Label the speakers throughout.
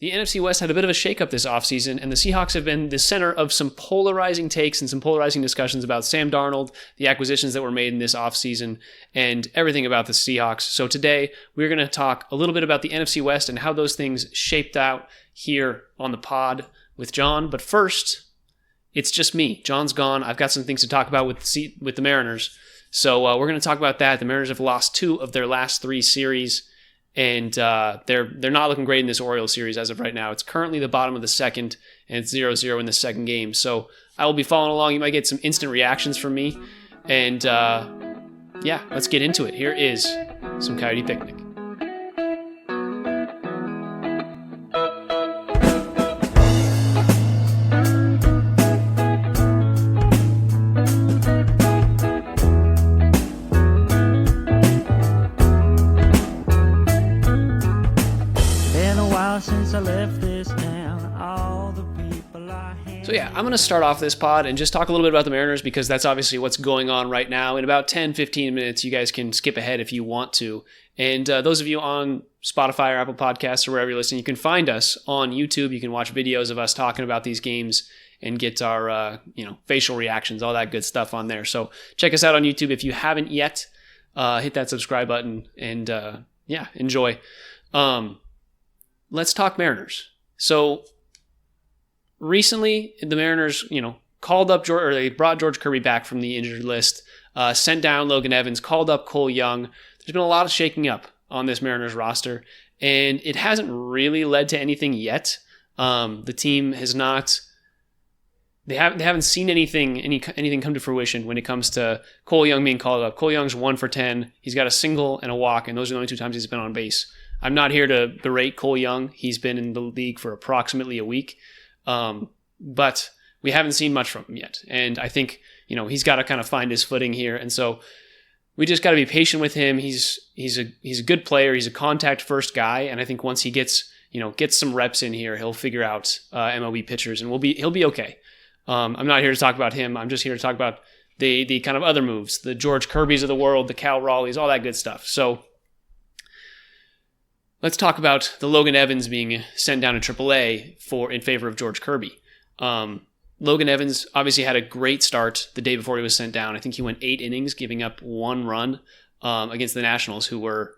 Speaker 1: The NFC West had a bit of a shakeup this offseason, and the Seahawks have been the center of some polarizing takes and some polarizing discussions about Sam Darnold, the acquisitions that were made in this offseason, and everything about the Seahawks. So today, we're going to talk a little bit about the NFC West and how those things shaped out here on the pod with John. But first, it's just me. John's gone. I've got some things to talk about with the Mariners. So we're going to talk about that. The Mariners have lost 2 of their last 3 series. And they're not looking great in this Orioles series as of right now. It's currently the bottom of the second, and it's 0-0 in the second game. So I will be following along. You might get some instant reactions from me. And yeah, let's get into it. Here is some Coyote Picnic. So yeah, I'm going to start off this pod and just talk a little bit about the Mariners because that's obviously what's going on right now. In about 10-15 minutes, you guys can skip ahead if you want to. And those of you on Spotify or Apple Podcasts or wherever you're listening, you can find us on YouTube. You can watch videos of us talking about these games and get our facial reactions, all that good stuff on there. So check us out on YouTube if you haven't yet. Hit that subscribe button and enjoy. Let's talk Mariners. So recently, the Mariners, they brought George Kirby back from the injured list, sent down Logan Evans, called up Cole Young. There's been a lot of shaking up on this Mariners roster, and it hasn't really led to anything yet. The team has not. They haven't seen anything come to fruition when it comes to Cole Young being called up. Cole Young's 1 for 10. He's got a single and a walk, and those are the only 2 times he's been on base. I'm not here to berate Cole Young. He's been in the league for approximately a week. But we haven't seen much from him yet. And I think, he's got to kind of find his footing here. And so we just got to be patient with him. He's a good player. He's a contact first guy. And I think once he gets some reps in here, he'll figure out MLB pitchers and he'll be okay. I'm not here to talk about him. I'm just here to talk about the kind of other moves, the George Kirbys of the world, the Cal Raleighs, all that good stuff. So let's talk about the Logan Evans being sent down to AAA in favor of George Kirby. Logan Evans obviously had a great start the day before he was sent down. I think he went 8 innings, giving up 1 run against the Nationals, who were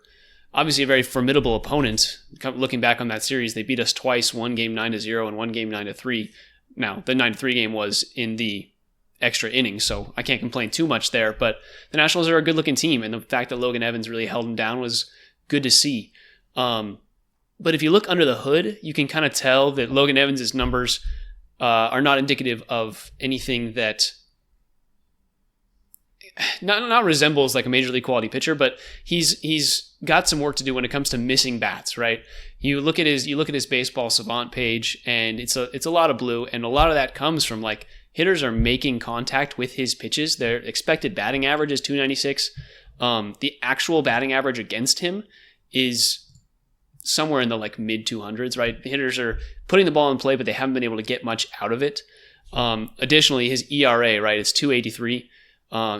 Speaker 1: obviously a very formidable opponent. Looking back on that series, they beat us twice, one game 9-0 and one game 9-3. Now, the 9-3 game was in the extra innings, so I can't complain too much there. But the Nationals are a good-looking team, and the fact that Logan Evans really held him down was good to see. But if you look under the hood, you can kind of tell that Logan Evans' numbers are not indicative of anything that not resembles like a major league quality pitcher, but he's got some work to do when it comes to missing bats, right? You look at his baseball savant page, and it's a lot of blue, and a lot of that comes from like hitters are making contact with his pitches. Their expected batting average is 296. The actual batting average against him is somewhere in the like mid 200s, right? Hitters are putting the ball in play, but they haven't been able to get much out of it. Additionally, his ERA, right, is 283.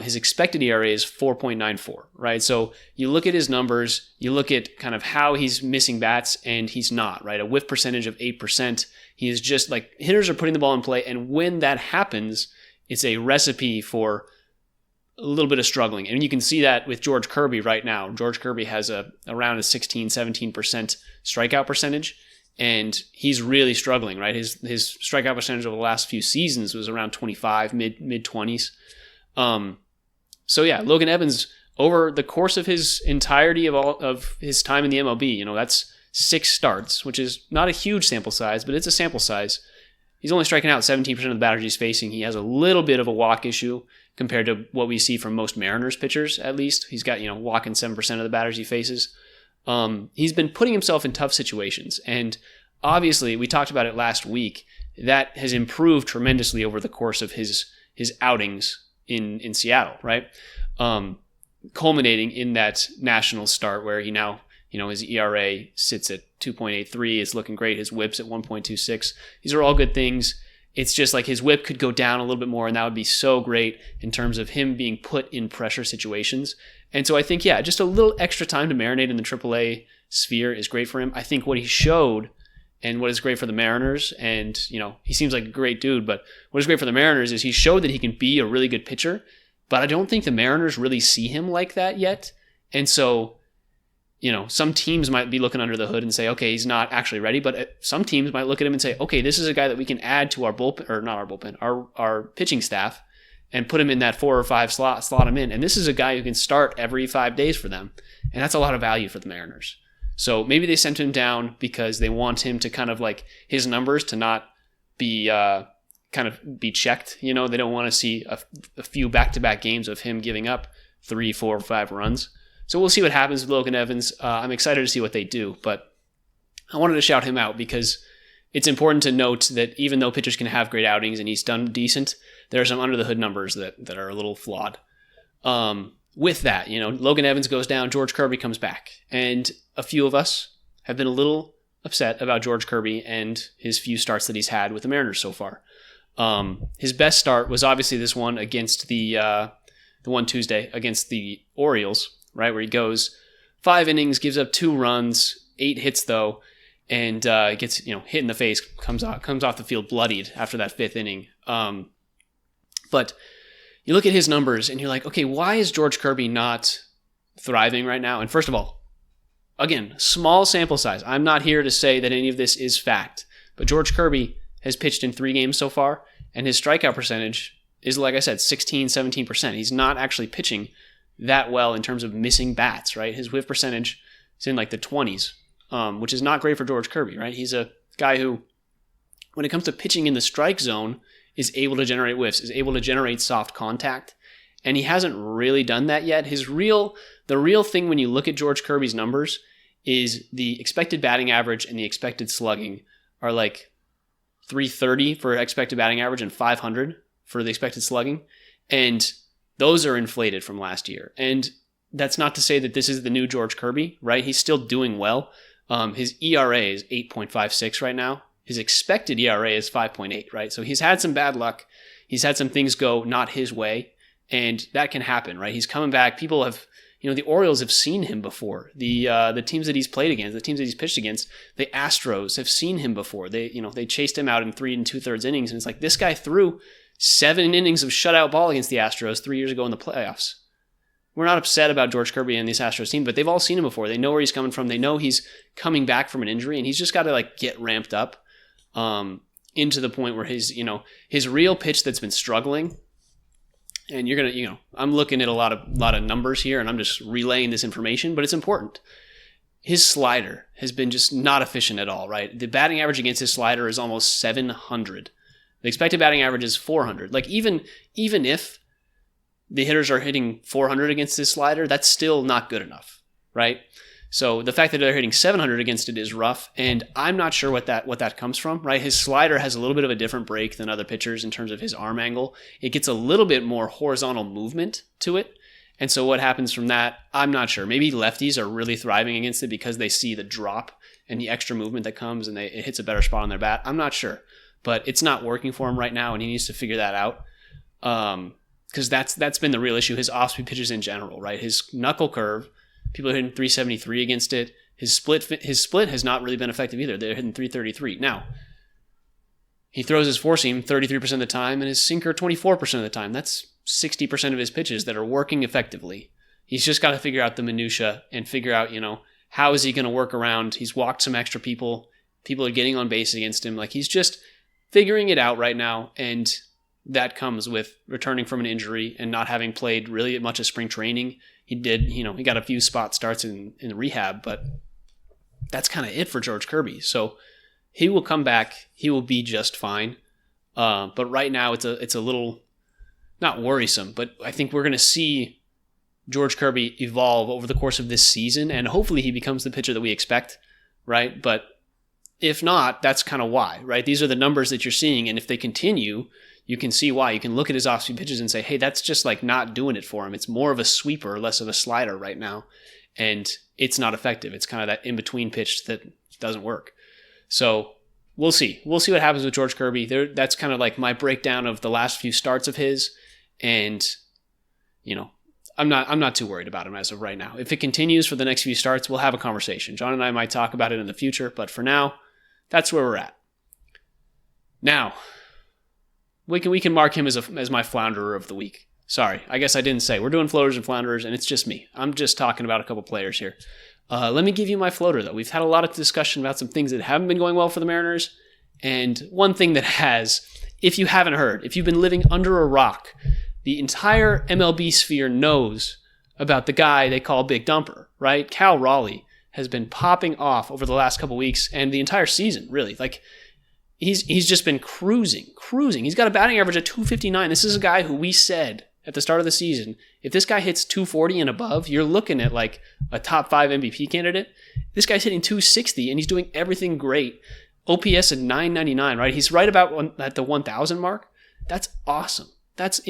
Speaker 1: His expected ERA is 4.94, right? So you look at his numbers, you look at kind of how he's missing bats, and he's not, right? A whiff percentage of 8%. He is just like, hitters are putting the ball in play, and when that happens, it's a recipe for a little bit of struggling. And you can see that with George Kirby right now. George Kirby has around a 16-17% strikeout percentage, and he's really struggling, right? His strikeout percentage over the last few seasons was around 25, mid-20s. So yeah, Logan Evans, over the course of his entirety of his time in the MLB, that's 6 starts, which is not a huge sample size, but it's a sample size. He's only striking out 17% of the batters he's facing. He has a little bit of a walk issue compared to what we see from most Mariners pitchers, at least. He's got, walking 7% of the batters he faces. He's been putting himself in tough situations. And obviously, we talked about it last week, that has improved tremendously over the course of his outings in Seattle, right? Culminating in that national start where he now, his ERA sits at 2.83. It's looking great. His whip's at 1.26. These are all good things. It's just like his whip could go down a little bit more, and that would be so great in terms of him being put in pressure situations. And so I think, just a little extra time to marinate in the AAA sphere is great for him. I think what he showed And what is great for the Mariners, and he seems like a great dude, but what is great for the Mariners is he showed that he can be a really good pitcher, but I don't think the Mariners really see him like that yet. And so, some teams might be looking under the hood and say, okay, he's not actually ready, but some teams might look at him and say, okay, this is a guy that we can add to our bullpen, or not our bullpen, our pitching staff, and put him in that 4 or 5 slot him in. And this is a guy who can start every 5 days for them. And that's a lot of value for the Mariners. So maybe they sent him down because they want him to kind of like his numbers to not be be checked. They don't want to see a few back-to-back games of him giving up 3, 4, 5 runs. So we'll see what happens with Logan Evans. I'm excited to see what they do, but I wanted to shout him out because it's important to note that even though pitchers can have great outings and he's done decent, there are some under-the-hood numbers that are a little flawed. With that, Logan Evans goes down, George Kirby comes back. And a few of us have been a little upset about George Kirby and his few starts that he's had with the Mariners so far. His best start was obviously this one against the one Tuesday against the Orioles, right, where he goes 5 innings, gives up 2 runs, 8 hits though, and gets hit in the face, comes off the field bloodied after that 5th inning. But you look at his numbers and you're like, okay, why is George Kirby not thriving right now? And first of all, again, small sample size. I'm not here to say that any of this is fact, but George Kirby has pitched in 3 games so far, and his strikeout percentage is, like I said, 16-17%. He's not actually pitching that well in terms of missing bats, right? His whiff percentage is in like the 20s, which is not great for George Kirby, right? He's a guy who, when it comes to pitching in the strike zone, is able to generate whiffs, is able to generate soft contact, and he hasn't really done that yet. The real thing when you look at George Kirby's numbers is the expected batting average and the expected slugging are like 330 for expected batting average and 500 for the expected slugging, and those are inflated from last year. And that's not to say that this is the new George Kirby, right? He's still doing well. His ERA is 8.56 right now. His expected ERA is 5.8, right? So he's had some bad luck. He's had some things go not his way, and that can happen, right? He's coming back. People have, the Orioles have seen him before. The teams that he's played against, the teams that he's pitched against, the Astros have seen him before. They chased him out in 3 2/3 innings, and it's like this guy threw 7 innings of shutout ball against the Astros 3 years ago in the playoffs. We're not upset about George Kirby and this Astros team, but they've all seen him before. They know where he's coming from. They know he's coming back from an injury, and he's just got to get ramped up. Into the point where his real pitch that's been struggling, and you're gonna, I'm looking at a lot of numbers here, and I'm just relaying this information, but it's important. His slider has been just not efficient at all, right? The batting average against his slider is almost 700. The expected batting average is 400. Even if the hitters are hitting 400 against his slider, that's still not good enough, right? So the fact that they're hitting 700 against it is rough, and I'm not sure what that comes from, right? His slider has a little bit of a different break than other pitchers in terms of his arm angle. It gets a little bit more horizontal movement to it, and so what happens from that, I'm not sure. Maybe lefties are really thriving against it because they see the drop and the extra movement that comes, and it hits a better spot on their bat. I'm not sure, but it's not working for him right now, and he needs to figure that out. Because that's been the real issue. His off-speed pitches in general, right? His knuckle curve. People are hitting 373 against it. His split has not really been effective either. They're hitting 333. Now, he throws his four seam 33% of the time and his sinker 24% of the time. That's 60% of his pitches that are working effectively. He's just got to figure out the minutia and figure out, how is he going to work around. He's walked some extra people. People are getting on base against him. He's just figuring it out right now, and that comes with returning from an injury and not having played really much of spring training. He did, he got a few spot starts in rehab, but that's kind of it for George Kirby. So he will come back. He will be just fine. But right now it's a little, not worrisome, but I think we're going to see George Kirby evolve over the course of this season, and hopefully he becomes the pitcher that we expect, right? But if not, that's kind of why, right? These are the numbers that you're seeing, and if they continue, you can see why. You can look at his off-speed pitches and say, hey, that's just not doing it for him. It's more of a sweeper, less of a slider right now. And it's not effective. It's kind of that in-between pitch that doesn't work. So we'll see. We'll see what happens with George Kirby. That's kind of my breakdown of the last few starts of his. And, I'm not too worried about him as of right now. If it continues for the next few starts, we'll have a conversation. John and I might talk about it in the future. But for now, that's where we're at. Now, we can mark him as my flounderer of the week. Sorry, I guess I didn't say. We're doing floaters and flounderers, and it's just me. I'm just talking about a couple players here. Let me give you my floater, though. We've had a lot of discussion about some things that haven't been going well for the Mariners, and one thing that has, if you haven't heard, if you've been living under a rock, the entire MLB sphere knows about the guy they call Big Dumper, right? Cal Raleigh has been popping off over the last couple weeks and the entire season, really. Like, he's just been cruising. He's got a batting average of 259. This is a guy who we said at the start of the season, if this guy hits 240 and above, you're looking at like a top 5 MVP candidate. This guy's hitting 260 and he's doing everything great. OPS at 999, right? He's right about at the 1,000 mark. That's awesome. That's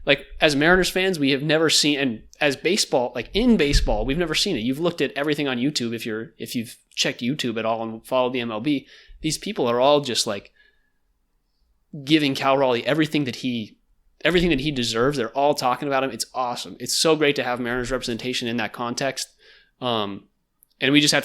Speaker 1: like, as Mariners fans, we have never seen, and as baseball, like in baseball, we've never seen it. You've looked at everything on YouTube. If you've checked YouTube at all and followed the MLB, these people are all just like giving Cal Raleigh everything that he deserves. They're all talking about him. It's awesome. It's so great to have Mariners representation in that context. And we just have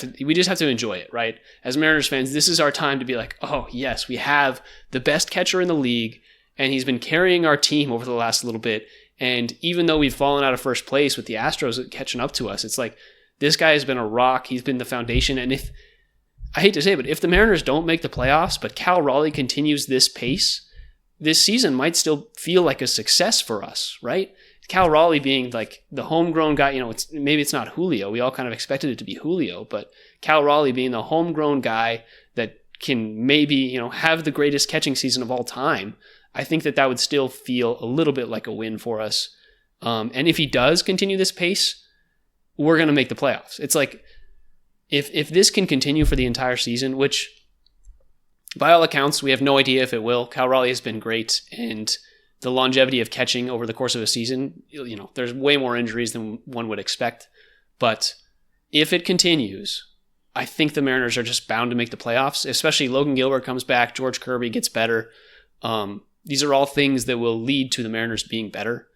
Speaker 1: to enjoy it, right? As Mariners fans, this is our time to be like, oh yes, we have the best catcher in the league, and he's been carrying our team over the last little bit. And even though we've fallen out of first place with the Astros catching up to us, it's like, this guy has been a rock. He's been the foundation. And I hate to say it, but if the Mariners don't make the playoffs, but Cal Raleigh continues this pace, this season might still feel like a success for us, right? Cal Raleigh being like the homegrown guy, maybe it's not Julio. We all kind of expected it to be Julio, but Cal Raleigh being the homegrown guy that can maybe, have the greatest catching season of all time, I think that would still feel a little bit like a win for us. And if he does continue this pace, we're going to make the playoffs. It's like, if this can continue for the entire season, which by all accounts, we have no idea if it will. Cal Raleigh has been great, and the longevity of catching over the course of a season, there's way more injuries than one would expect. But if it continues, I think the Mariners are just bound to make the playoffs, especially Logan Gilbert comes back, George Kirby gets better. These are all things that will lead to the Mariners being better.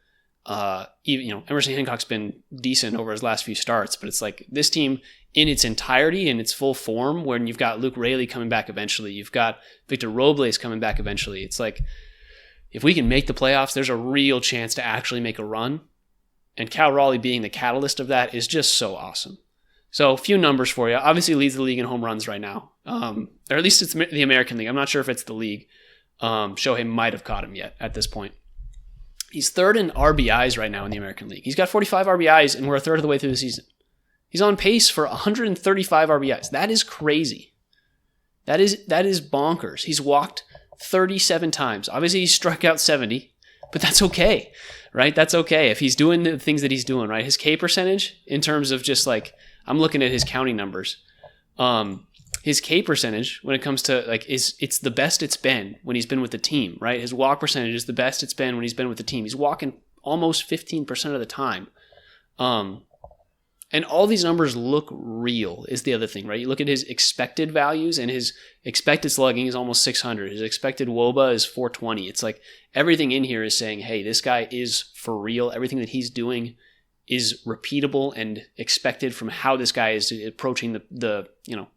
Speaker 1: Emerson Hancock's been decent over his last few starts, but it's like this team in its entirety, in its full form, when you've got Luke Raley coming back eventually, you've got Victor Robles coming back eventually. It's like, if we can make the playoffs, there's a real chance to actually make a run. And Cal Raleigh being the catalyst of that is just so awesome. So a few numbers for you. Obviously leads the league in home runs right now. Or at least it's the American League. I'm not sure if it's the league. Shohei might have caught him yet at this point. He's third in RBIs right now in the American League. He's got 45 RBIs, and we're a third of the way through the season. He's on pace for 135 RBIs. That is crazy. That is bonkers. He's walked 37 times. Obviously, he struck out 70, but that's okay, right? That's okay if he's doing the things that he's doing, right? His K percentage, in terms of just like, I'm looking at his counting numbers. His K percentage, when it comes to it's the best it's been when he's been with the team, right? His walk percentage is the best it's been when he's been with the team. He's walking almost 15% of the time. And all these numbers look real is the other thing, right? You look at his expected values, and his expected slugging is almost 600. His expected WOBA is 420. It's like everything in here is saying, hey, this guy is for real. Everything that he's doing is repeatable and expected from how this guy is approaching the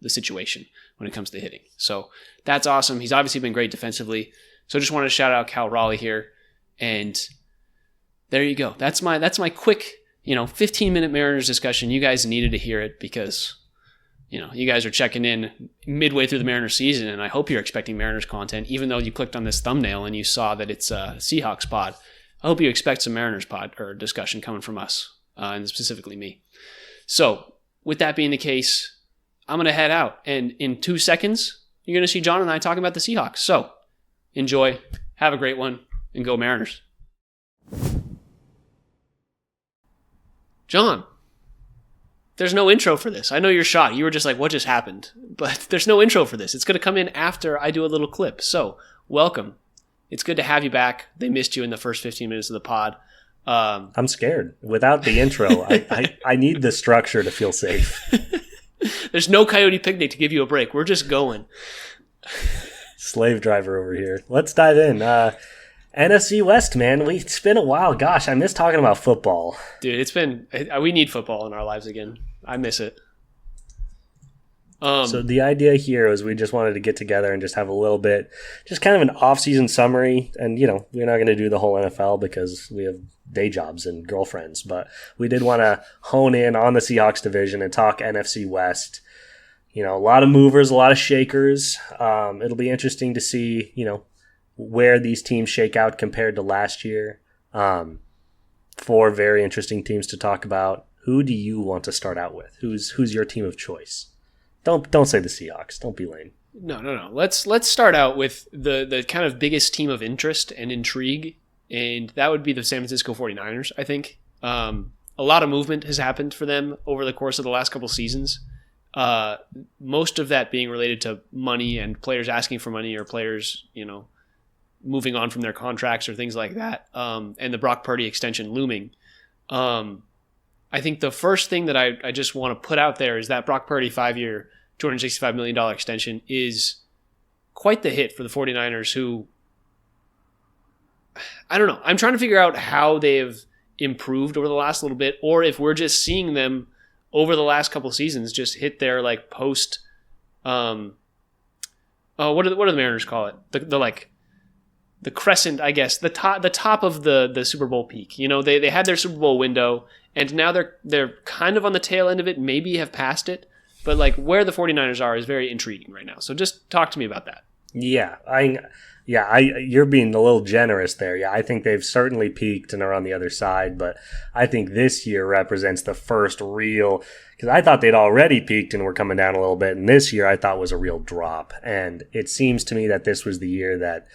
Speaker 1: situation when it comes to hitting. So that's awesome. He's obviously been great defensively. So just wanted to shout out Cal Raleigh here. And there you go. That's my quick 15-minute Mariners discussion. You guys needed to hear it because, you guys are checking in midway through the Mariners season, and I hope you're expecting Mariners content, even though you clicked on this thumbnail and you saw that it's a Seahawks pod. I hope you expect some Mariners pod or discussion coming from us, and specifically me. So with that being the case, I'm going to head out, and in 2 seconds, you're going to see John and I talking about the Seahawks. So enjoy, have a great one, and go Mariners. John, there's no intro for this. I know you're shocked. You were just like, what just happened? But there's no intro for this. It's going to come in after I do a little clip. So, welcome. It's good to have you back. They missed you in the first 15 minutes of the pod.
Speaker 2: I'm scared. Without the intro, I need the structure to feel safe.
Speaker 1: There's no Coyote Picnic to give you a break. We're just going.
Speaker 2: Slave driver over here. Let's dive in. NFC West, man. It's been a while. Gosh, I miss talking about football.
Speaker 1: Dude, we need football in our lives again. I miss it.
Speaker 2: So the idea here is we just wanted to get together and just have a little bit, just kind of an off-season summary. And, we're not going to do the whole NFL because we have day jobs and girlfriends. But we did want to hone in on the Seahawks division and talk NFC West. A lot of movers, a lot of shakers. It'll be interesting to see, where these teams shake out compared to last year. 4 very interesting teams to talk about. Who do you want to start out with? Who's your team of choice? Don't say the Seahawks. Don't be lame.
Speaker 1: No. Let's start out with the kind of biggest team of interest and intrigue, and that would be the San Francisco 49ers, I think. A lot of movement has happened for them over the course of the last couple seasons. Most of that being related to money and players asking for money or players, moving on from their contracts or things like that, and the Brock Purdy extension looming. I think the first thing that I just want to put out there is that Brock Purdy 5-year, $265 million extension is quite the hit for the 49ers who, I don't know. I'm trying to figure out how they have improved over the last little bit, or if we're just seeing them over the last couple seasons just hit their like post, what do the Mariners call it? The crescent, I guess, the top of the Super Bowl peak. They had their Super Bowl window, and now they're kind of on the tail end of it, maybe have passed it. But like where the 49ers are is very intriguing right now. So just talk to me about that.
Speaker 2: Yeah, you're being a little generous there. Yeah, I think they've certainly peaked and are on the other side, but I think this year represents the first real, because I thought they'd already peaked and were coming down a little bit, and this year I thought was a real drop. And it seems to me that this was the year that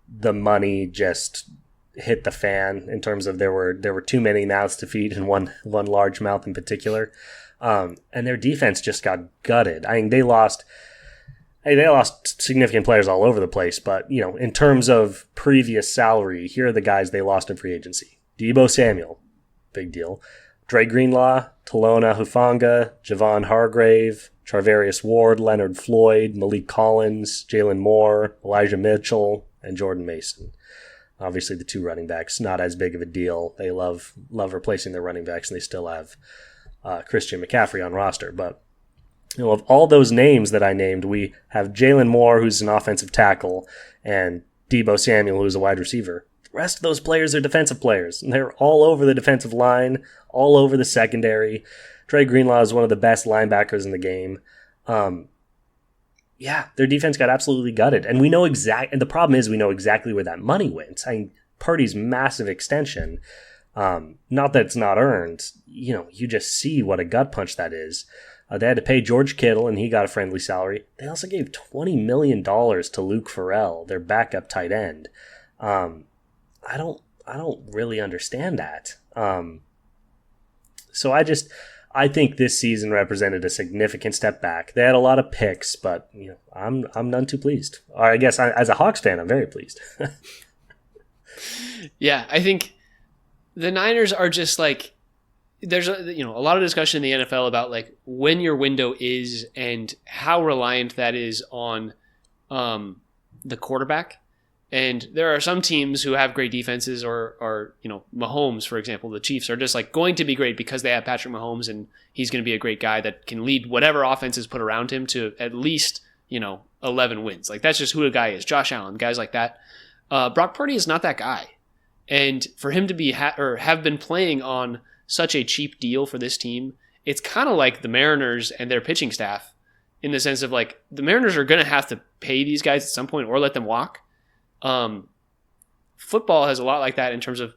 Speaker 2: the money just hit the fan in terms of there were too many mouths to feed, and one large mouth in particular. And their defense just got gutted. I mean, they lost significant players all over the place, but in terms of previous salary, here are the guys they lost in free agency. Deebo Samuel, big deal. Dre Greenlaw, Talona Hufanga, Javon Hargrave, Charvarius Ward, Leonard Floyd, Malik Collins, Jalen Moore, Elijah Mitchell, and Jordan Mason. Obviously, the 2 running backs, not as big of a deal. They love replacing their running backs, and they still have Christian McCaffrey on roster. But of all those names that I named, we have Jalen Moore, who's an offensive tackle, and Deebo Samuel, who's a wide receiver. The rest of those players are defensive players, and they're all over the defensive line, all over the secondary. Dre Greenlaw is one of the best linebackers in the game. Their defense got absolutely gutted. And and the problem is we know exactly where that money went. I mean, Purdy's massive extension, not that it's not earned, you just see what a gut punch that is. They had to pay George Kittle, and he got a friendly salary. They also gave $20 million to Luke Farrell, their backup tight end. I don't really understand that. So I think this season represented a significant step back. They had a lot of picks, but I'm none too pleased. Or I guess as a Hawks fan, I'm very pleased.
Speaker 1: Yeah, I think the Niners are just like, there's a lot of discussion in the NFL about like when your window is and how reliant that is on the quarterback. And there are some teams who have great defenses or Mahomes, for example, the Chiefs are just like going to be great because they have Patrick Mahomes and he's going to be a great guy that can lead whatever offense is put around him to at least, 11 wins. Like that's just who the guy is. Josh Allen, guys like that. Brock Purdy is not that guy. And for him to be have been playing on such a cheap deal for this team, it's kind of like the Mariners and their pitching staff in the sense of like the Mariners are going to have to pay these guys at some point or let them walk. Football has a lot like that in terms of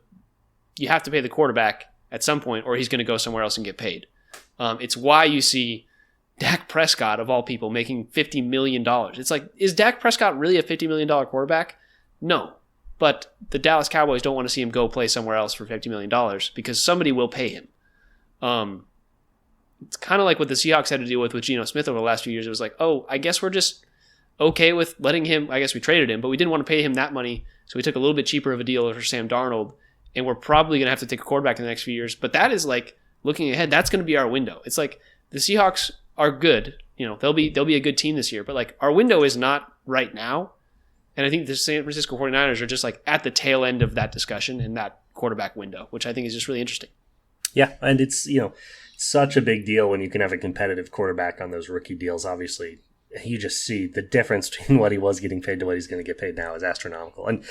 Speaker 1: you have to pay the quarterback at some point or he's going to go somewhere else and get paid. It's why you see Dak Prescott, of all people, making $50 million. It's like, is Dak Prescott really a $50 million quarterback? No. But the Dallas Cowboys don't want to see him go play somewhere else for $50 million because somebody will pay him. It's kind of like what the Seahawks had to deal with Geno Smith over the last few years. It was like, oh, I guess we're just okay with letting him, I guess we traded him, but we didn't want to pay him that money, so we took a little bit cheaper of a deal for Sam Darnold, and we're probably going to have to take a quarterback in the next few years. But that is like, looking ahead, that's going to be our window. It's like the Seahawks are good. They'll be a good team this year, but like our window is not right now. And I think the San Francisco 49ers are just like at the tail end of that discussion and that quarterback window, which I think is just really interesting.
Speaker 2: Yeah, and it's, such a big deal when you can have a competitive quarterback on those rookie deals. Obviously, you just see the difference between what he was getting paid to what he's going to get paid now is astronomical. And,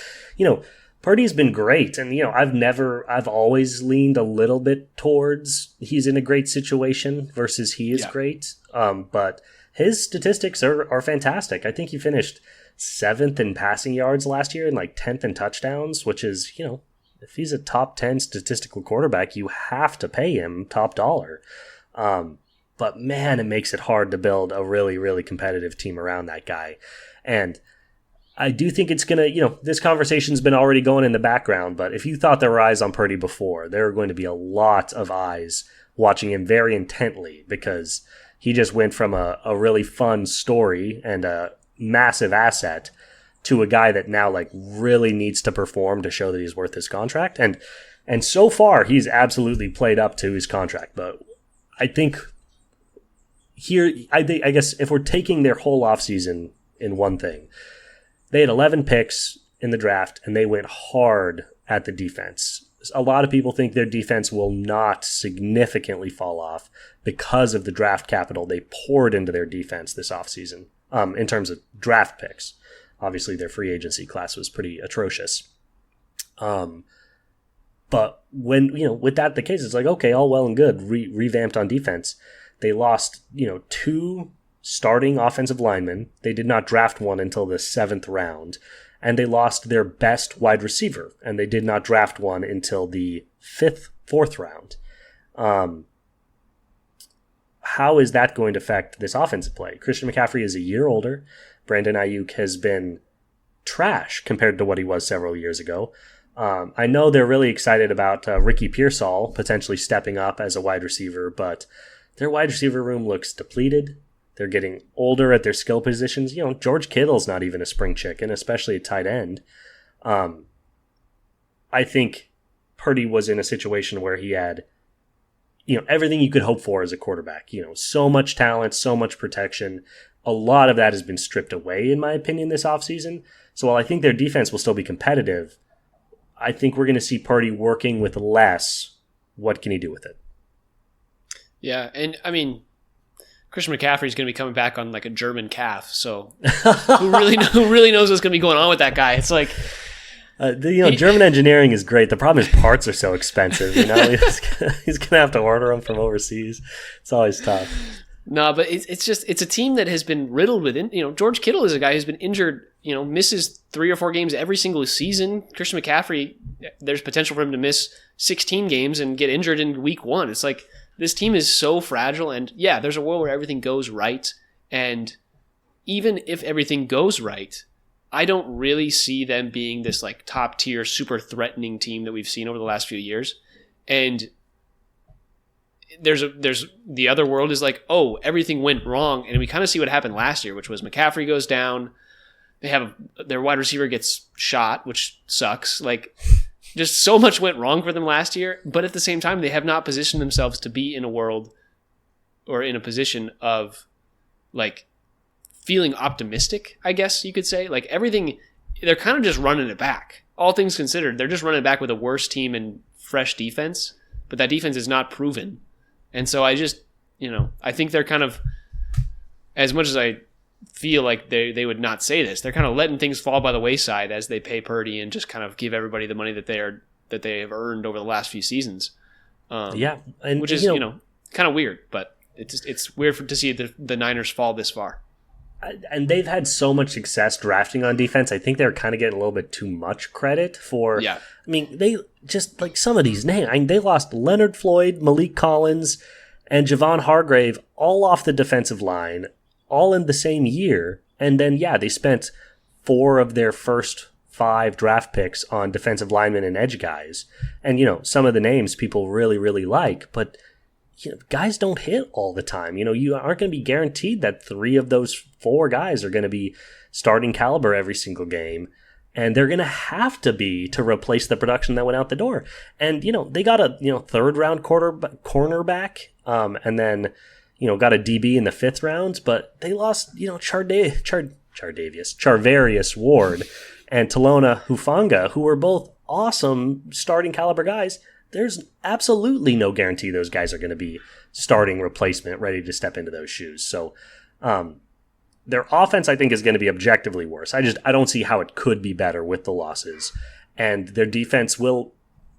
Speaker 2: Purdy's been great. And, I've always leaned a little bit towards he's in a great situation versus he is great. But his statistics are fantastic. I think he finished 7th in passing yards last year and like 10th in touchdowns, which is, if he's a top 10 statistical quarterback, you have to pay him top dollar. But man, it makes it hard to build a really, really competitive team around that guy. And I do think it's going to, this conversation's been already going in the background, but if you thought there were eyes on Purdy before, there are going to be a lot of eyes watching him very intently because he just went from a really fun story and a massive asset to a guy that now like really needs to perform to show that he's worth his contract. And so far, he's absolutely played up to his contract. But I think here, I guess if we're taking their whole offseason in one thing, they had 11 picks in the draft, and they went hard at the defense. A lot of people think their defense will not significantly fall off because of the draft capital they poured into their defense this offseason in terms of draft picks. Obviously, their free agency class was pretty atrocious. But when, with that the case, it's like, okay, all well and good, revamped on defense. They lost, 2 starting offensive linemen. They did not draft one until the 7th round. And they lost their best wide receiver. And they did not draft one until the 4th round. How is that going to affect this offensive play? Christian McCaffrey is a year older. Brandon Ayuk has been trash compared to what he was several years ago. I know they're really excited about Ricky Pearsall potentially stepping up as a wide receiver, but their wide receiver room looks depleted. They're getting older at their skill positions. George Kittle's not even a spring chicken, especially at tight end. I think Purdy was in a situation where he had, everything you could hope for as a quarterback. So much talent, so much protection. A lot of that has been stripped away, in my opinion, this offseason. So while I think their defense will still be competitive, I think we're going to see Purdy working with less. What can he do with it?
Speaker 1: Yeah, and I mean, Christian McCaffrey is going to be coming back on like a German calf, so who really knows what's going to be going on with that guy? It's like
Speaker 2: German engineering is great. The problem is parts are so expensive. He's going to have to order them from overseas. It's always tough.
Speaker 1: No, but it's a team that has been riddled with, George Kittle is a guy who's been injured, misses 3 or 4 games every single season. Christian McCaffrey, there's potential for him to miss 16 games and get injured in week 1. It's like this team is so fragile, and yeah, there's a world where everything goes right, and even if everything goes right, I don't really see them being this like top tier, super threatening team that we've seen over the last few years. And there's the other world is like, oh, everything went wrong, and we kind of see what happened last year, which was McCaffrey goes down, they have their wide receiver gets shot, which sucks. Like, just so much went wrong for them last year, but at the same time, they have not positioned themselves to be in a world or in a position of like feeling optimistic, I guess you could say. Like everything, they're kind of just running it back. All things considered, they're just running it back with a worse team and fresh defense, but that defense is not proven. And so I just, I think they're kind of, as much as I feel like they would not say this, they're kind of letting things fall by the wayside as they pay Purdy and just kind of give everybody the money that they have earned over the last few seasons. And which is kind of weird, but it's weird to see the Niners fall this far.
Speaker 2: And they've had so much success drafting on defense. I think they're kind of getting a little bit too much credit for. Yeah. I mean, they just like some of these names. I mean, they lost Leonard Floyd, Malik Collins, and Javon Hargrave all off the defensive line, all in the same year. And then, they spent 4 of their first 5 draft picks on defensive linemen and edge guys. And, some of the names people really, really like, but guys don't hit all the time. You aren't going to be guaranteed that 3 of those 4 guys are going to be starting caliber every single game. And they're going to have to be to replace the production that went out the door. And, they got a, 3rd round cornerback, and then, got a DB in the 5th round, but they lost, Charvarius Ward and Talona Hufanga, who were both awesome starting caliber guys. there's absolutely no guarantee those guys are going to be starting replacement ready to step into those shoes. So their offense, I think, is going to be objectively worse. I don't see how it could be better with the losses. And their defense will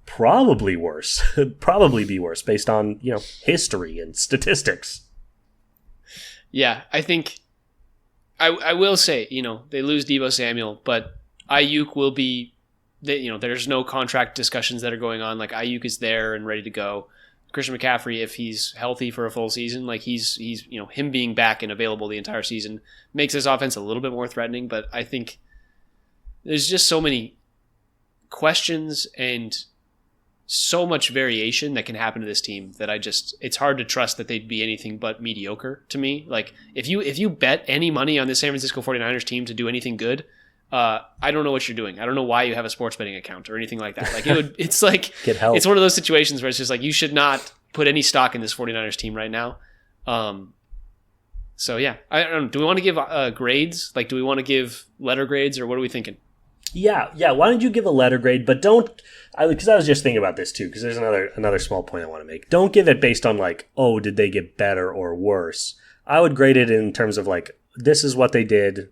Speaker 2: probably be worse based on, history and statistics.
Speaker 1: Yeah, I think I will say, they lose Deebo Samuel, but Ayuk will be, there's no contract discussions that are going on. Like, Ayuk is there and ready to go. Christian McCaffrey, if he's healthy for a full season, like he's him being back and available the entire season makes his offense a little bit more threatening. But I think there's just so many questions and so much variation that can happen to this team that it's hard to trust that they'd be anything but mediocre to me. Like if you bet any money on the San Francisco 49ers team to do anything good, I don't know what you're doing. I don't know why you have a sports betting account or anything like that. Like it's like,
Speaker 2: get help.
Speaker 1: It's one of those situations where it's just like, you should not put any stock in this 49ers team right now. So yeah, I don't know. Do we want to give grades? Like, do we want to give letter grades or what are we thinking?
Speaker 2: Yeah. Why don't you give a letter grade, but don't, because I was just thinking about this too, because there's another small point I want to make. Don't give it based on like, oh, did they get better or worse? I would grade it in terms of like, this is what they did,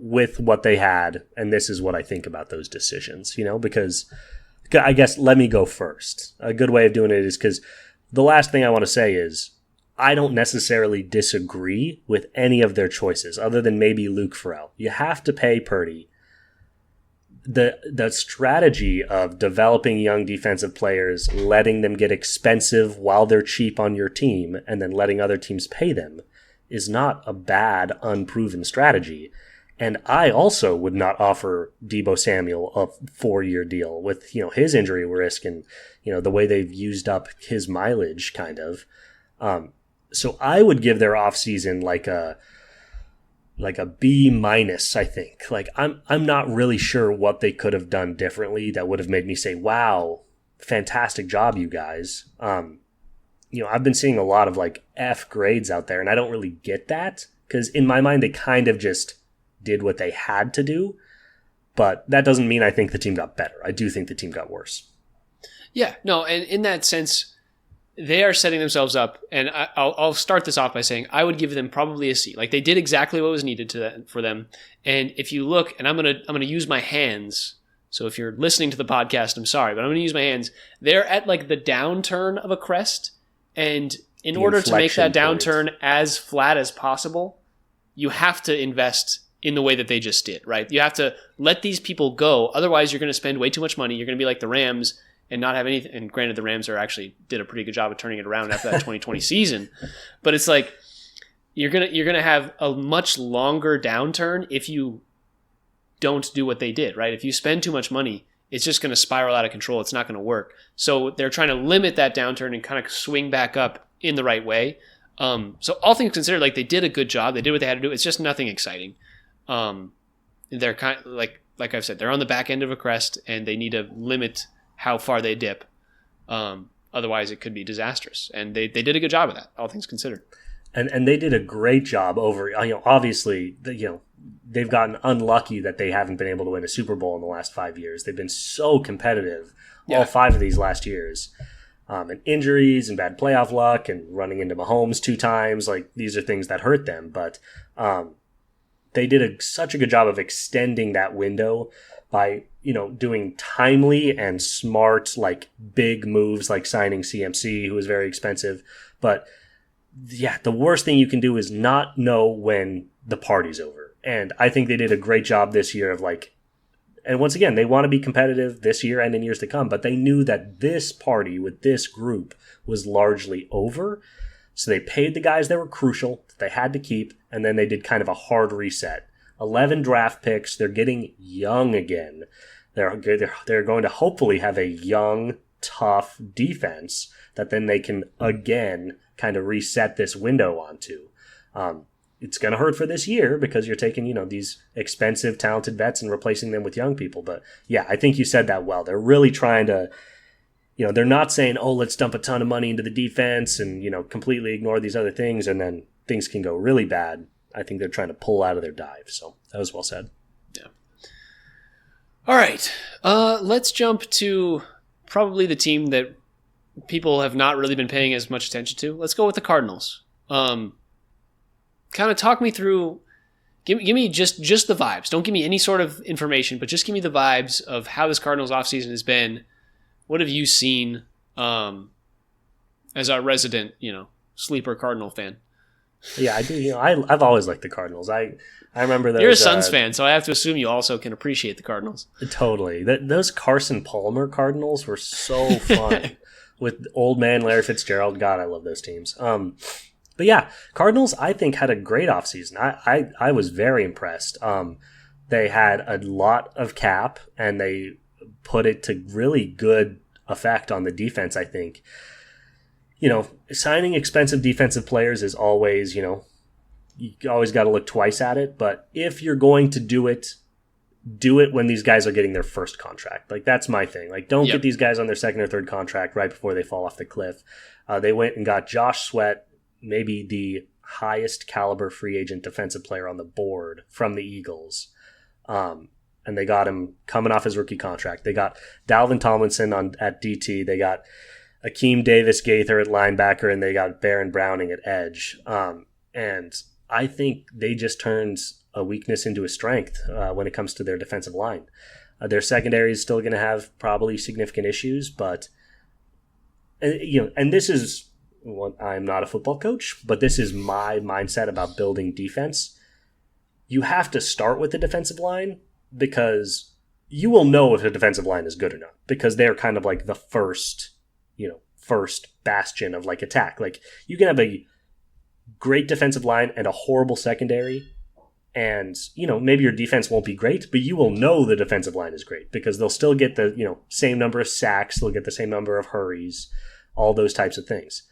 Speaker 2: with what they had, and this is what I think about those decisions, because I guess let me go first. A good way of doing it is because the last thing I want to say is I don't necessarily disagree with any of their choices other than maybe Luke Farrell. You have to pay Purdy. The strategy of developing young defensive players, letting them get expensive while they're cheap on your team, and then letting other teams pay them is not a bad, unproven strategy. And I also would not offer Deebo Samuel a 4-year deal with, his injury risk and, the way they've used up his mileage kind of. So I would give their offseason like a B-, I think. Like I'm not really sure what they could have done differently that would have made me say, wow, fantastic job, you guys. I've been seeing a lot of like F grades out there, and I don't really get that because in my mind they kind of just did what they had to do, but that doesn't mean I think the team got better. I do think the team got worse. Yeah,
Speaker 1: no, and in that sense, they are setting themselves up, and I'll start this off by saying I would give them probably a C. Like they did exactly what was needed for them, and if you look, and I'm gonna use my hands. So if you're listening to the podcast, I'm sorry, but I'm gonna use my hands. They're at like the downturn of a crest, and in order to make that downturn as flat as possible, you have to invest in the way that they just did, right? You have to let these people go. Otherwise, you're going to spend way too much money. You're going to be like the Rams and not have anything. And granted, the Rams did a pretty good job of turning it around after that 2020 season. But it's like you're gonna have a much longer downturn if you don't do what they did, right? If you spend too much money, it's just going to spiral out of control. It's not going to work. So they're trying to limit that downturn and kind of swing back up in the right way. So all things considered, like they did a good job. They did what they had to do. It's just nothing exciting. They're kind of like I've said, they're on the back end of a crest and they need to limit how far they dip. Otherwise it could be disastrous. And they did a good job of that, all things considered.
Speaker 2: And they did a great job over, obviously, they've gotten unlucky that they haven't been able to win a Super Bowl in the last 5 years. They've been so competitive all 5 of these last years. And injuries and bad playoff luck and running into Mahomes 2 times, like these are things that hurt them. But they did such a good job of extending that window by, doing timely and smart, like big moves, like signing CMC, who was very expensive. But yeah, the worst thing you can do is not know when the party's over. And I think they did a great job this year of and once again, they want to be competitive this year and in years to come, but they knew that this party with this group was largely over. So they paid the guys that were crucial, that they had to keep, and then they did kind of a hard reset. 11 draft picks. They're getting young again. They're going to hopefully have a young, tough defense that then they can again kind of reset this window onto. It's going to hurt for this year because you're taking, these expensive, talented vets and replacing them with young people. But yeah, I think you said that well. They're really trying to, they're not saying, oh, let's dump a ton of money into the defense and, completely ignore these other things and then things can go really bad. I think they're trying to pull out of their dive. So that was well said.
Speaker 1: Yeah. All right. Let's jump to probably the team that people have not really been paying as much attention to. Let's go with the Cardinals. Kind of talk me through. Give me just the vibes. Don't give me any sort of information, but just give me the vibes of how this Cardinals offseason has been. What have you seen as our resident, sleeper Cardinal fan?
Speaker 2: Yeah, I do. I've always liked the Cardinals. I remember those.
Speaker 1: You're a Suns fan, so I have to assume you also can appreciate the Cardinals.
Speaker 2: Totally. Those Carson Palmer Cardinals were so fun with old man Larry Fitzgerald. God, I love those teams. But yeah, Cardinals, I think, had a great offseason. I was very impressed. They had a lot of cap, and they put it to really good effect on the defense, I think. Signing expensive defensive players is always, you always got to look twice at it. But if you're going to do it when these guys are getting their first contract. Like, that's my thing. Like, don't get these guys on their second or third contract right before they fall off the cliff. They went and got Josh Sweat, maybe the highest caliber free agent defensive player on the board from the Eagles. And they got him coming off his rookie contract. They got Dalvin Tomlinson at DT. They got Akeem Davis-Gaither at linebacker, and they got Baron Browning at edge. And I think they just turned a weakness into a strength when it comes to their defensive line. Their secondary is still going to have probably significant issues, but and this is I'm not a football coach, but this is my mindset about building defense. You have to start with the defensive line because you will know if a defensive line is good or not, because they're kind of like the first bastion of like attack. Like, you can have a great defensive line and a horrible secondary, and maybe your defense won't be great, but you will know the defensive line is great because they'll still get the same number of sacks, they'll get the same number of hurries, all those types of things.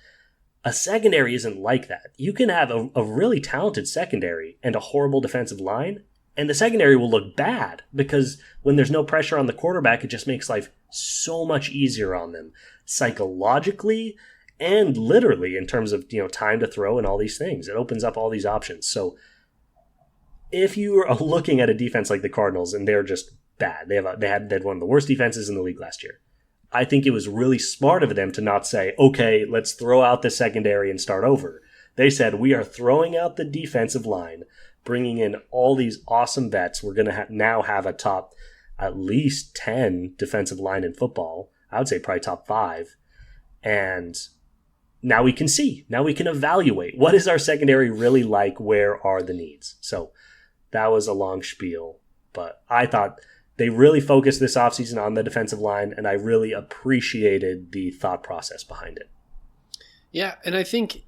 Speaker 2: A secondary isn't like that. You can have a really talented secondary and a horrible defensive line, and the secondary will look bad because when there's no pressure on the quarterback, it just makes life so much easier on them psychologically and literally in terms of time to throw and all these things. It opens up all these options. So if you are looking at a defense like the Cardinals and they're just bad, they had one of the worst defenses in the league last year. I think it was really smart of them to not say, okay, let's throw out the secondary and start over. They said, we are throwing out the defensive line, bringing in all these awesome vets. We're going to now have a top at least 10 defensive line in football. I would say probably top 5. And now we can see. Now we can evaluate. What is our secondary really like? Where are the needs? So that was a long spiel. But I thought they really focused this offseason on the defensive line, and I really appreciated the thought process behind it.
Speaker 1: Yeah, and I think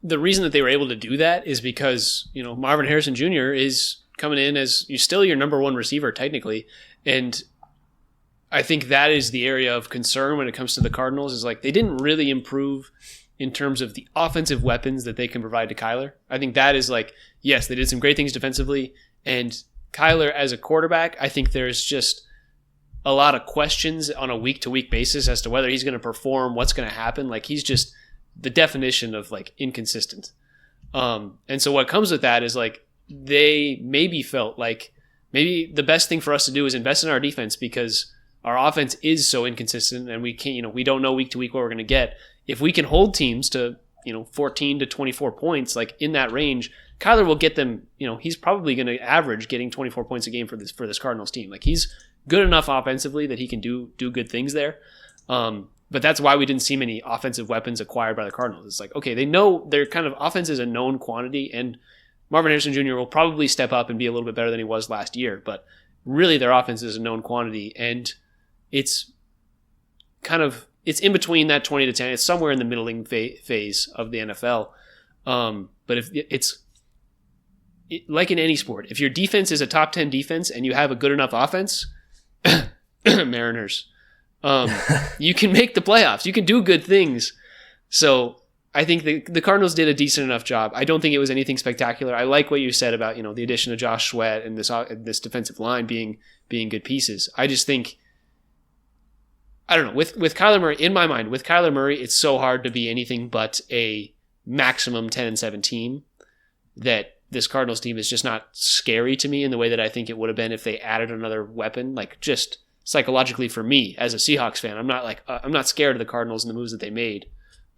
Speaker 1: the reason that they were able to do that is because, Marvin Harrison Jr. is coming in as still your number one receiver technically, and I think that is the area of concern when it comes to the Cardinals is like they didn't really improve in terms of the offensive weapons that they can provide to Kyler. I think that is like, yes, they did some great things defensively, and Kyler as a quarterback, I think there's just a lot of questions on a week-to-week basis as to whether he's going to perform, what's going to happen. Like, he's just the definition of like inconsistent. And so what comes with that is like they maybe felt like maybe the best thing for us to do is invest in our defense because our offense is so inconsistent and we can't, we don't know week to week what we're going to get. If we can hold teams to, 14 to 24 points, like in that range, Kyler will get them, he's probably going to average getting 24 points a game for this Cardinals team. Like, he's good enough offensively that he can do good things there. But that's why we didn't see many offensive weapons acquired by the Cardinals. It's like, okay, they know their kind of offense is a known quantity, and Marvin Harrison Jr. will probably step up and be a little bit better than he was last year. But really, their offense is a known quantity, and it's it's in between that 20 to 10. It's somewhere in the middling phase of the NFL. But if it's like in any sport, if your defense is a top 10 defense and you have a good enough offense, Mariners, you can make the playoffs. You can do good things. So I think the Cardinals did a decent enough job. I don't think it was anything spectacular. I like what you said about the addition of Josh Sweat and this defensive line being good pieces. I just think, I don't know, with Kyler Murray, in my mind, with Kyler Murray, it's so hard to be anything but a maximum 10-7 team that this Cardinals team is just not scary to me in the way that I think it would have been if they added another weapon. Like, just psychologically for me as a Seahawks fan. I'm not scared of the Cardinals and the moves that they made,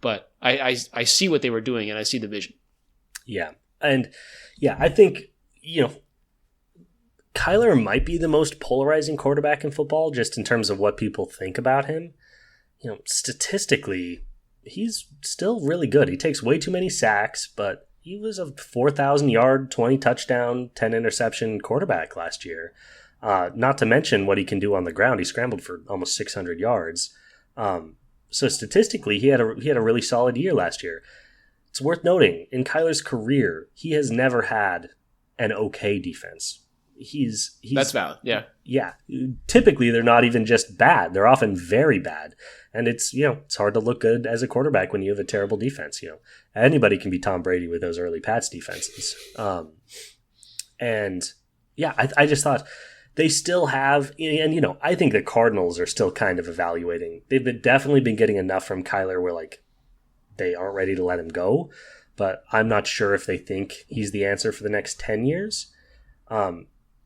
Speaker 1: but I see what they were doing and I see the vision.
Speaker 2: Yeah. And yeah, I think, Kyler might be the most polarizing quarterback in football just in terms of what people think about him. Statistically, he's still really good. He takes way too many sacks, but he was a 4,000-yard, 20 touchdown, 10 interception quarterback last year. Not to mention what he can do on the ground. He scrambled for almost 600 yards. So statistically, he had a really solid year last year. It's worth noting, in Kyler's career, he has never had an okay defense.
Speaker 1: That's valid, yeah.
Speaker 2: Yeah. Typically, they're not even just bad. They're often very bad. And it's hard to look good as a quarterback when you have a terrible defense. Anybody can be Tom Brady with those early Pats defenses. And yeah, I just thought they still have, and I think the Cardinals are still kind of evaluating. They've definitely been getting enough from Kyler where they aren't ready to let him go. But I'm not sure if they think he's the answer for the next 10 years.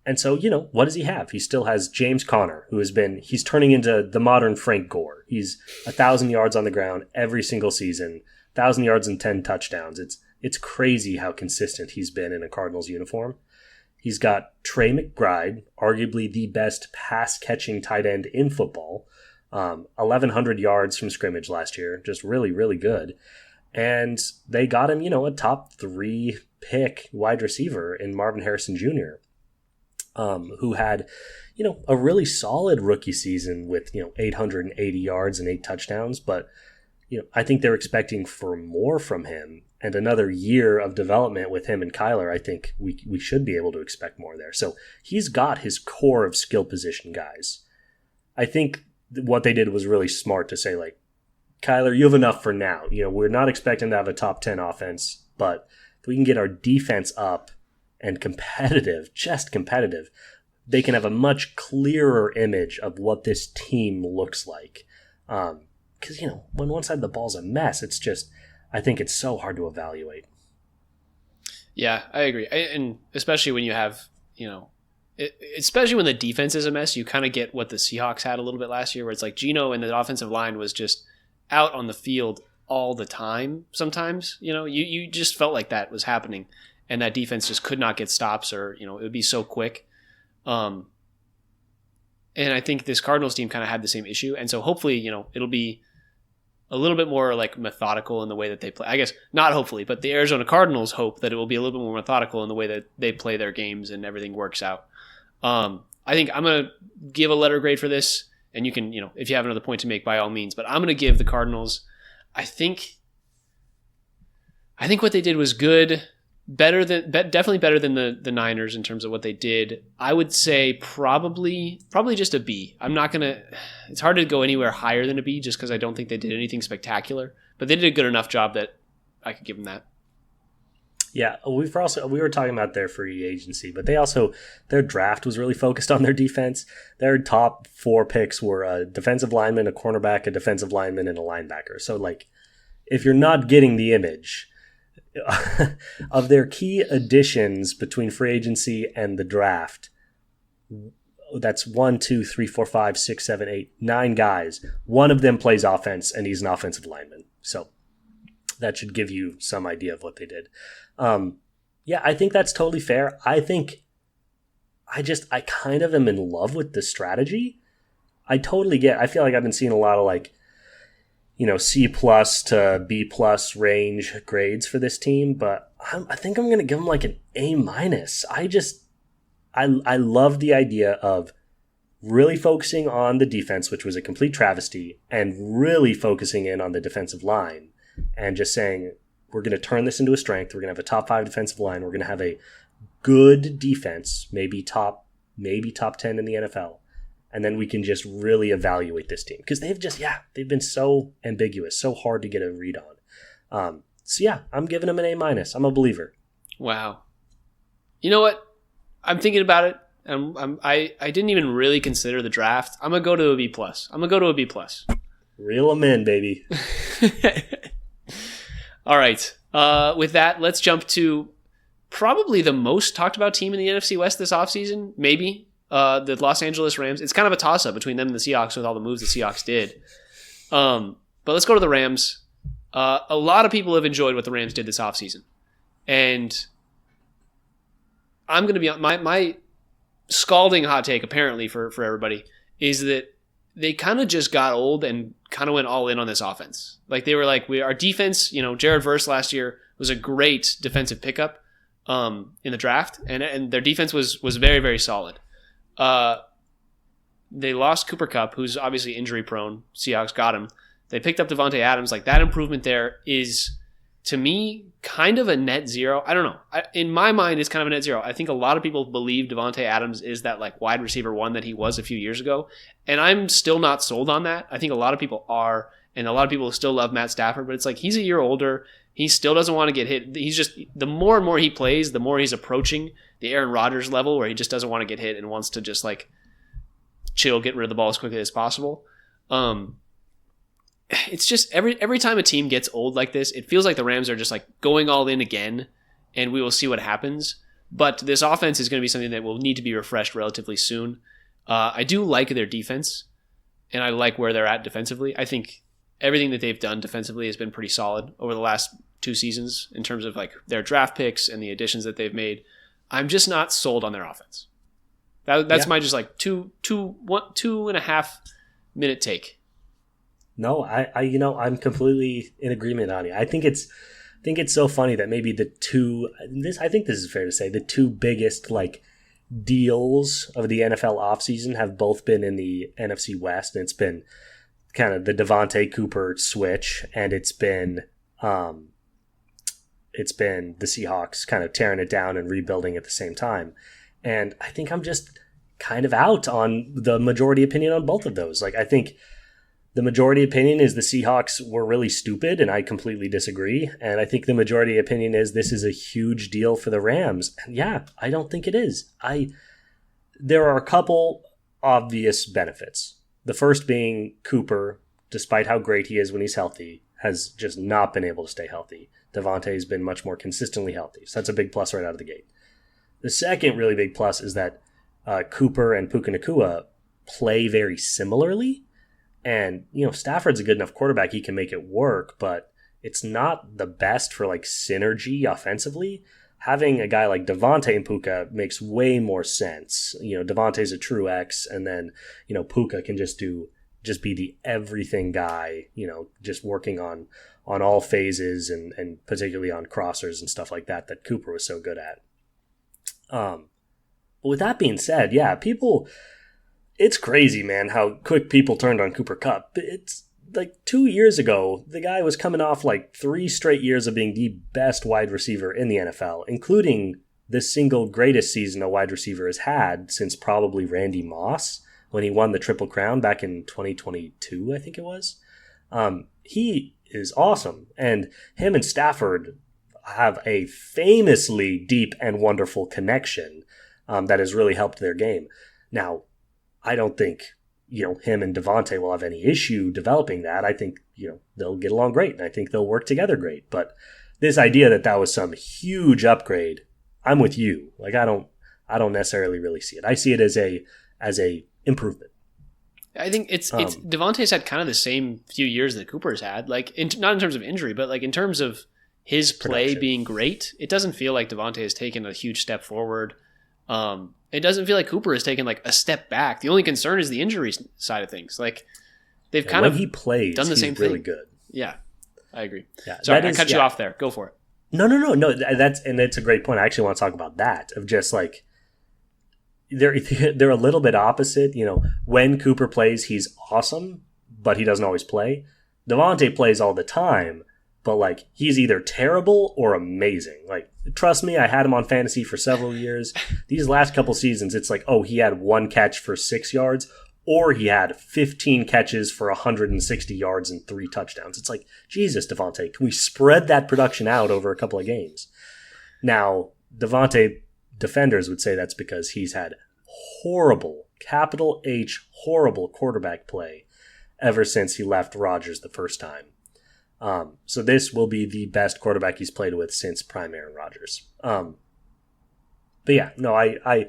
Speaker 2: And so, what does he have? He still has James Conner, he's turning into the modern Frank Gore. He's 1,000 yards on the ground every single season, 1,000 yards and 10 touchdowns. It's crazy how consistent he's been in a Cardinals uniform. He's got Trey McBride, arguably the best pass-catching tight end in football, 1,100 yards from scrimmage last year, just really, really good. And they got him, a top 3 pick wide receiver in Marvin Harrison Jr., who had, a really solid rookie season with, 880 yards and 8 touchdowns. But, I think they're expecting for more from him, and another year of development with him and Kyler. I think we should be able to expect more there. So he's got his core of skill position guys. I think what they did was really smart to say, Kyler, you have enough for now. We're not expecting to have a top 10 offense, but if we can get our defense up and just competitive, they can have a much clearer image of what this team looks like. Because, when one side of the ball's a mess, I think it's so hard to evaluate.
Speaker 1: Yeah, I agree. And especially when you have, especially when the defense is a mess, you kind of get what the Seahawks had a little bit last year, where it's Geno and the offensive line was just out on the field all the time. Sometimes, you just felt like that was happening. And that defense just could not get stops, or it would be so quick. And I think this Cardinals team kind of had the same issue. And so hopefully, it'll be a little bit more methodical in the way that they play. I guess not hopefully, but the Arizona Cardinals hope that it will be a little bit more methodical in the way that they play their games and everything works out. I think I'm going to give a letter grade for this, and you can, if you have another point to make, by all means. But I'm going to give the Cardinals. I think what they did was good. Definitely better than the Niners in terms of what they did. I would say probably just a B. It's hard to go anywhere higher than a B just because I don't think they did anything spectacular, but they did a good enough job that I could give them that.
Speaker 2: Yeah, we were talking about their free agency, but their draft was really focused on their defense. Their top 4 picks were a defensive lineman, a cornerback, a defensive lineman, and a linebacker. So if you're not getting the image of their key additions between free agency and the draft, that's 1, 2, 3, 4, 5, 6, 7, 8, 9 guys. One of them plays offense, and he's an offensive lineman. So that should give you some idea of what they did. Yeah, I think that's totally fair. I think I kind of am in love with the strategy. I feel like I've been seeing a lot of C+ to B+ range grades for this team, but I think I'm going to give them an A-. I love the idea of really focusing on the defense, which was a complete travesty, and really focusing in on the defensive line and just saying, we're going to turn this into a strength. We're going to have a top 5 defensive line. We're going to have a good defense, maybe top 10 in the NFL. And then we can just really evaluate this team. Because they've been so ambiguous, so hard to get a read on. So yeah, I'm giving them an A-. I'm a believer.
Speaker 1: Wow. You know what? I'm thinking about it. I didn't even really consider the draft. I'm going to go to a B+.
Speaker 2: Reel them in, baby.
Speaker 1: All right. With that, let's jump to probably the most talked about team in the NFC West this offseason, maybe. the Los Angeles Rams. It's kind of a toss-up between them and the Seahawks with all the moves the Seahawks did. But let's go to the Rams. A lot of people have enjoyed what the Rams did this offseason. And I'm going to be on my scalding hot take, apparently, for everybody, is that they kind of just got old and kind of went all in on this offense. Like they were like, our defense, Jared Verse last year was a great defensive pickup in the draft, and their defense was very, very solid. They lost Cooper Kupp, who's obviously injury prone. Seahawks got him. They picked up Devontae Adams. Like that improvement there is, to me, kind of a net zero. I don't know. In my mind, it's kind of a net zero. I think a lot of people believe Devontae Adams is that like wide receiver one that he was a few years ago. And I'm still not sold on that. I think a lot of people are, and a lot of people still love Matt Stafford, but it's like he's a year older. He still doesn't want to get hit. He's just, the more and more he plays, the more he's approaching the Aaron Rodgers level where he just doesn't want to get hit and wants to just like chill, get rid of the ball as quickly as possible. It's just every time a team gets old like this, it feels like the Rams are just like going all in again, and we will see what happens. But this offense is going to be something that will need to be refreshed relatively soon. I do like their defense, and I like where they're at defensively. I think everything that they've done defensively has been pretty solid over the last 2 seasons in terms of like their draft picks and the additions that they've made. I'm just not sold on their offense. That's my just like 2.5 minute take.
Speaker 2: No, I'm completely in agreement on you. I think it's so funny that maybe I think this is fair to say, the 2 biggest like deals of the NFL offseason have both been in the NFC West, and it's been kind of the Devontae Cooper switch, and it's been the Seahawks kind of tearing it down and rebuilding at the same time. And I think I'm just kind of out on the majority opinion on both of those. Like I think the majority opinion is the Seahawks were really stupid, and I completely disagree. And I think the majority opinion is this is a huge deal for the Rams. And yeah, I don't think it is. There are a couple obvious benefits. The first being Cooper, despite how great he is when he's healthy, has just not been able to stay healthy. Devontae's been much more consistently healthy. So that's a big plus right out of the gate. The second really big plus is that Cooper and Puka Nacua play very similarly. And, Stafford's a good enough quarterback. He can make it work, but it's not the best for like synergy offensively. Having a guy like Devontae and Puka makes way more sense. Devontae's a true X, and then, Puka can just be the everything guy, just working on all phases and particularly on crossers and stuff like that Cooper was so good at. But with that being said, yeah, it's crazy, man, how quick people turned on Cooper Kupp. It's like 2 years ago, the guy was coming off like 3 straight years of being the best wide receiver in the NFL, including the single greatest season a wide receiver has had since probably Randy Moss when he won the Triple Crown back in 2022, I think it was. He is awesome. And him and Stafford have a famously deep and wonderful connection that has really helped their game. Now, I don't think, him and Devontae will have any issue developing that. I think, they'll get along great, and I think they'll work together great. But this idea that was some huge upgrade, I'm with you. Like, I don't necessarily really see it. I see it as a improvement.
Speaker 1: I think it's Devontae's had kind of the same few years that Cooper's had, like not in terms of injury, but like in terms of his play production being great. It doesn't feel like Devontae has taken a huge step forward. It doesn't feel like Cooper has taken like a step back. The only concern is the injury side of things. Like they've kind of
Speaker 2: he plays,
Speaker 1: done the same thing.
Speaker 2: Really good.
Speaker 1: Yeah, I agree.
Speaker 2: Yeah,
Speaker 1: sorry, I cut you off there. Go for it.
Speaker 2: No. That's a great point. I actually want to talk about that of just like they're a little bit opposite. When Cooper plays, he's awesome, but he doesn't always play. Devontae plays all the time, but like he's either terrible or amazing. Like trust me, I had him on fantasy for several years. These last couple seasons, it's like, he had 1 catch for 6 yards, or he had 15 catches for 160 yards and 3 touchdowns. It's like, Jesus, Devontae, can we spread that production out over a couple of games? Now, Devontae defenders would say that's because he's had horrible, capital H, horrible quarterback play ever since he left Rodgers the first time. So this will be the best quarterback he's played with since prime Aaron Rodgers. But yeah, no, I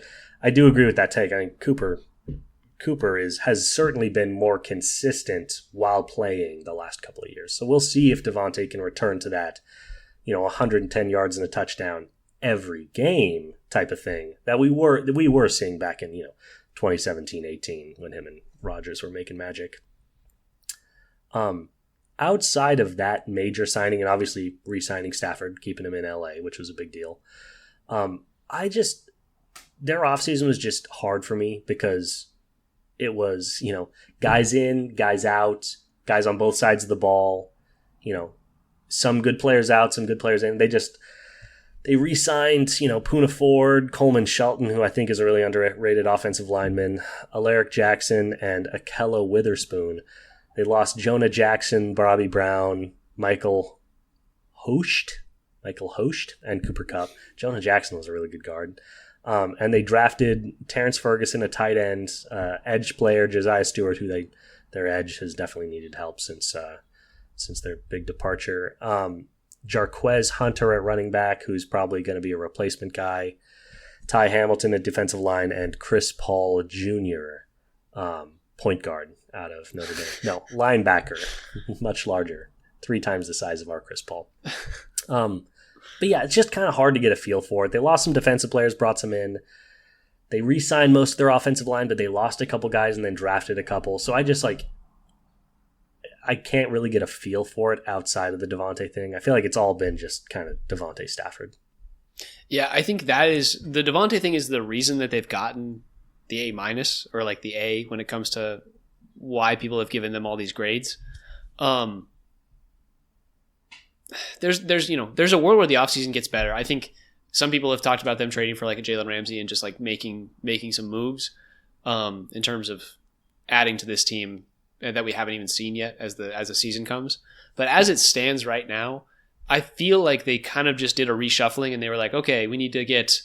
Speaker 2: do agree with that take. I think Cooper has certainly been more consistent while playing the last couple of years. So we'll see if Devontae can return to that, 110 yards and a touchdown every game type of thing that we were seeing back in 2017-18 when him and Rodgers were making magic. Outside of that major signing, and obviously re-signing Stafford, keeping him in LA, which was a big deal. Their offseason was just hard for me because it was, guys in, guys out, guys on both sides of the ball, some good players out, some good players in. They re-signed, Poona Ford, Coleman Shelton, who I think is a really underrated offensive lineman, Alaric Jackson, and Akella Witherspoon. They lost Jonah Jackson, Bobby Brown, Michael Host, and Cooper Kupp. Jonah Jackson was a really good guard. And they drafted Terrence Ferguson, a tight end, edge player, Josiah Stewart, who their edge has definitely needed help since their big departure. Jarquez Hunter at running back, who's probably going to be a replacement guy. Ty Hamilton at defensive line, and Chris Paul Jr., point guard out of Notre Dame. No, linebacker, much larger, 3 times the size of our Chris Paul. But yeah, it's just kind of hard to get a feel for it. They lost some defensive players, brought some in. They re-signed most of their offensive line, but they lost a couple guys and then drafted a couple. So I can't really get a feel for it outside of the Devontae thing. I feel like it's all been just kind of Devontae Stafford.
Speaker 1: Yeah, I think that is the Devontae thing is the reason that they've gotten the A- or like the A when it comes to why people have given them all these grades. There's a world where the offseason gets better. I think some people have talked about them trading for like a Jalen Ramsey and just like making some moves in terms of adding to this team that we haven't even seen yet as the season comes. But as it stands right now, I feel like they kind of just did a reshuffling and they were like, okay, we need to get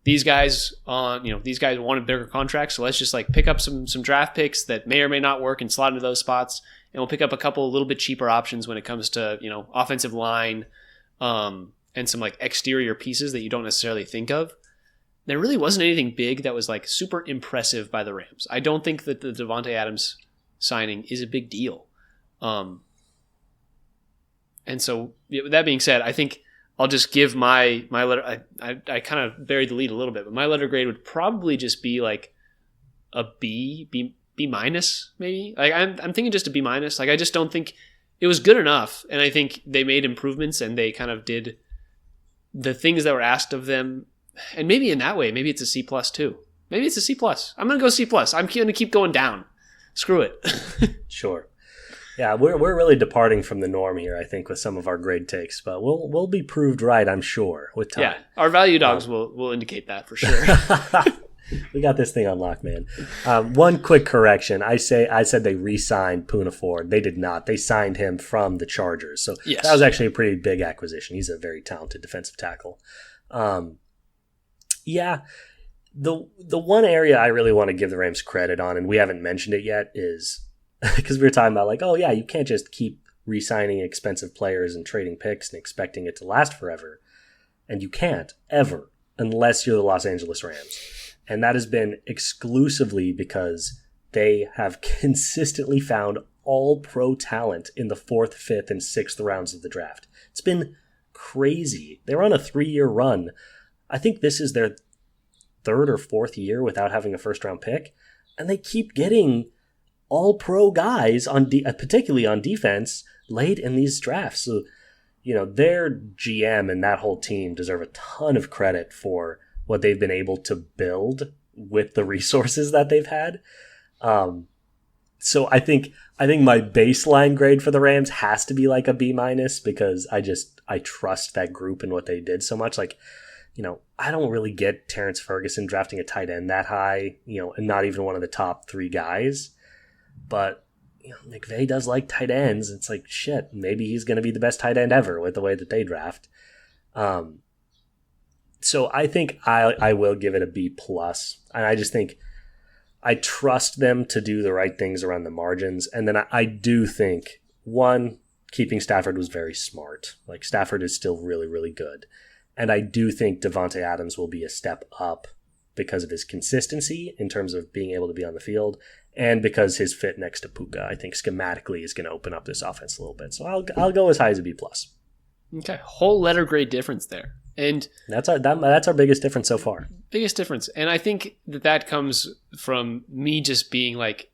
Speaker 1: these guys on, these guys wanted bigger contracts. So let's just like pick up some draft picks that may or may not work and slot into those spots. And we'll pick up a couple a little bit cheaper options when it comes to, offensive line and some like exterior pieces that you don't necessarily think of. There really wasn't anything big that was like super impressive by the Rams. I don't think that the Devontae Adams signing is a big deal. And so with that being said, I think I'll just give my letter. I kind of buried the lead a little bit, but my letter grade would probably just be like a B minus maybe. Like I'm thinking just a B minus. Like I just don't think it was good enough, and I think they made improvements and they kind of did the things that were asked of them. And maybe in that way, maybe it's a C plus too. Maybe it's a C plus. I'm gonna go C plus. I'm gonna keep going down. Screw it.
Speaker 2: Sure. Yeah, we're really departing from the norm here, I think, with some of our grade takes, but we'll be proved right, I'm sure, with time.
Speaker 1: Yeah, our value dogs will indicate that for sure.
Speaker 2: We got this thing on lock, man. One quick correction. I said they re-signed Poona Ford. They did not. They signed him from the Chargers. So yes. That was actually a pretty big acquisition. He's a very talented defensive tackle. Yeah, the one area I really want to give the Rams credit on, and we haven't mentioned it yet, is because we were talking about like, oh yeah, you can't just keep re-signing expensive players and trading picks and expecting it to last forever. And you can't, ever, unless you're the Los Angeles Rams. And that has been exclusively because they have consistently found all-pro talent in the 4th, 5th, and 6th rounds of the draft. It's been crazy. They're on a 3-year run. I think this is their 3rd or 4th year without having a first-round pick. And they keep getting all-pro guys, particularly on defense, late in these drafts. So, their GM and that whole team deserve a ton of credit for what they've been able to build with the resources that they've had. So I think my baseline grade for the Rams has to be like a B minus because I trust that group and what they did so much. Like, I don't really get Terrence Ferguson drafting a tight end that high, and not even one of the top 3 guys. But McVay does like tight ends. It's like, shit, maybe he's going to be the best tight end ever with the way that they draft. So I think I will give it a B plus. And I just think I trust them to do the right things around the margins. And then I do think, one, keeping Stafford was very smart. Like Stafford is still really, really good. And I do think Devontae Adams will be a step up because of his consistency in terms of being able to be on the field, and because his fit next to Puka, I think schematically is going to open up this offense a little bit. So I'll go as high as a B+.
Speaker 1: Okay, whole letter grade difference there. And
Speaker 2: that's our biggest difference so far.
Speaker 1: Biggest difference. And I think that comes from me just being like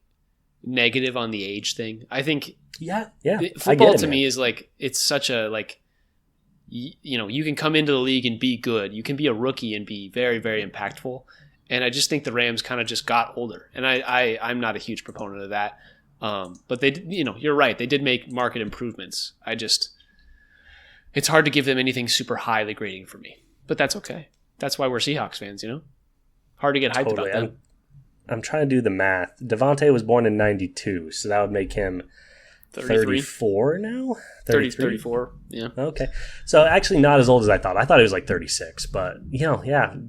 Speaker 1: negative on the age thing. I think football to me is like, it's such a like, you can come into the league and be good. You can be a rookie and be very, very impactful. And I just think the Rams kind of just got older. And I'm not a huge proponent of that. But they, you're right. They did make market improvements. It's hard to give them anything super highly grading for me. But that's okay. That's why we're Seahawks fans, Hard to get hyped about them.
Speaker 2: I'm trying to do the math. Devontae was born in 92, so that would make him 34 now?
Speaker 1: 34, yeah.
Speaker 2: Okay. So actually not as old as I thought. I thought he was like 36, but,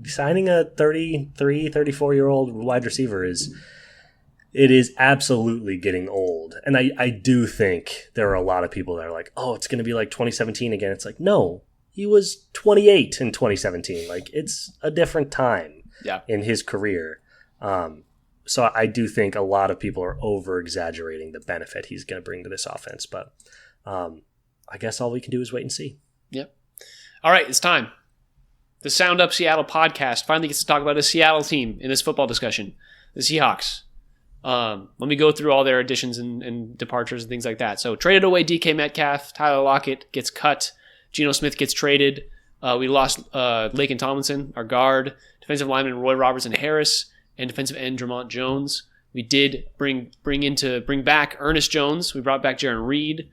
Speaker 2: signing a 33, 34-year-old wide receiver is absolutely getting old. And I do think there are a lot of people that are like, oh, it's going to be like 2017 again. It's like, no, he was 28 in 2017. Like, it's a different time in his career. So I do think a lot of people are over-exaggerating the benefit he's going to bring to this offense. But I guess all we can do is wait and see.
Speaker 1: Yep. All right, it's time. The Sound Up Seattle podcast finally gets to talk about a Seattle team in this football discussion, the Seahawks. Let me go through all their additions and departures and things like that. So traded away DK Metcalf, Tyler Lockett gets cut, Geno Smith gets traded. We lost Laken Tomlinson, our guard, defensive lineman Roy Robertson Harris, and defensive end Dramont Jones. We did bring back Ernest Jones. We brought back Jaron Reed.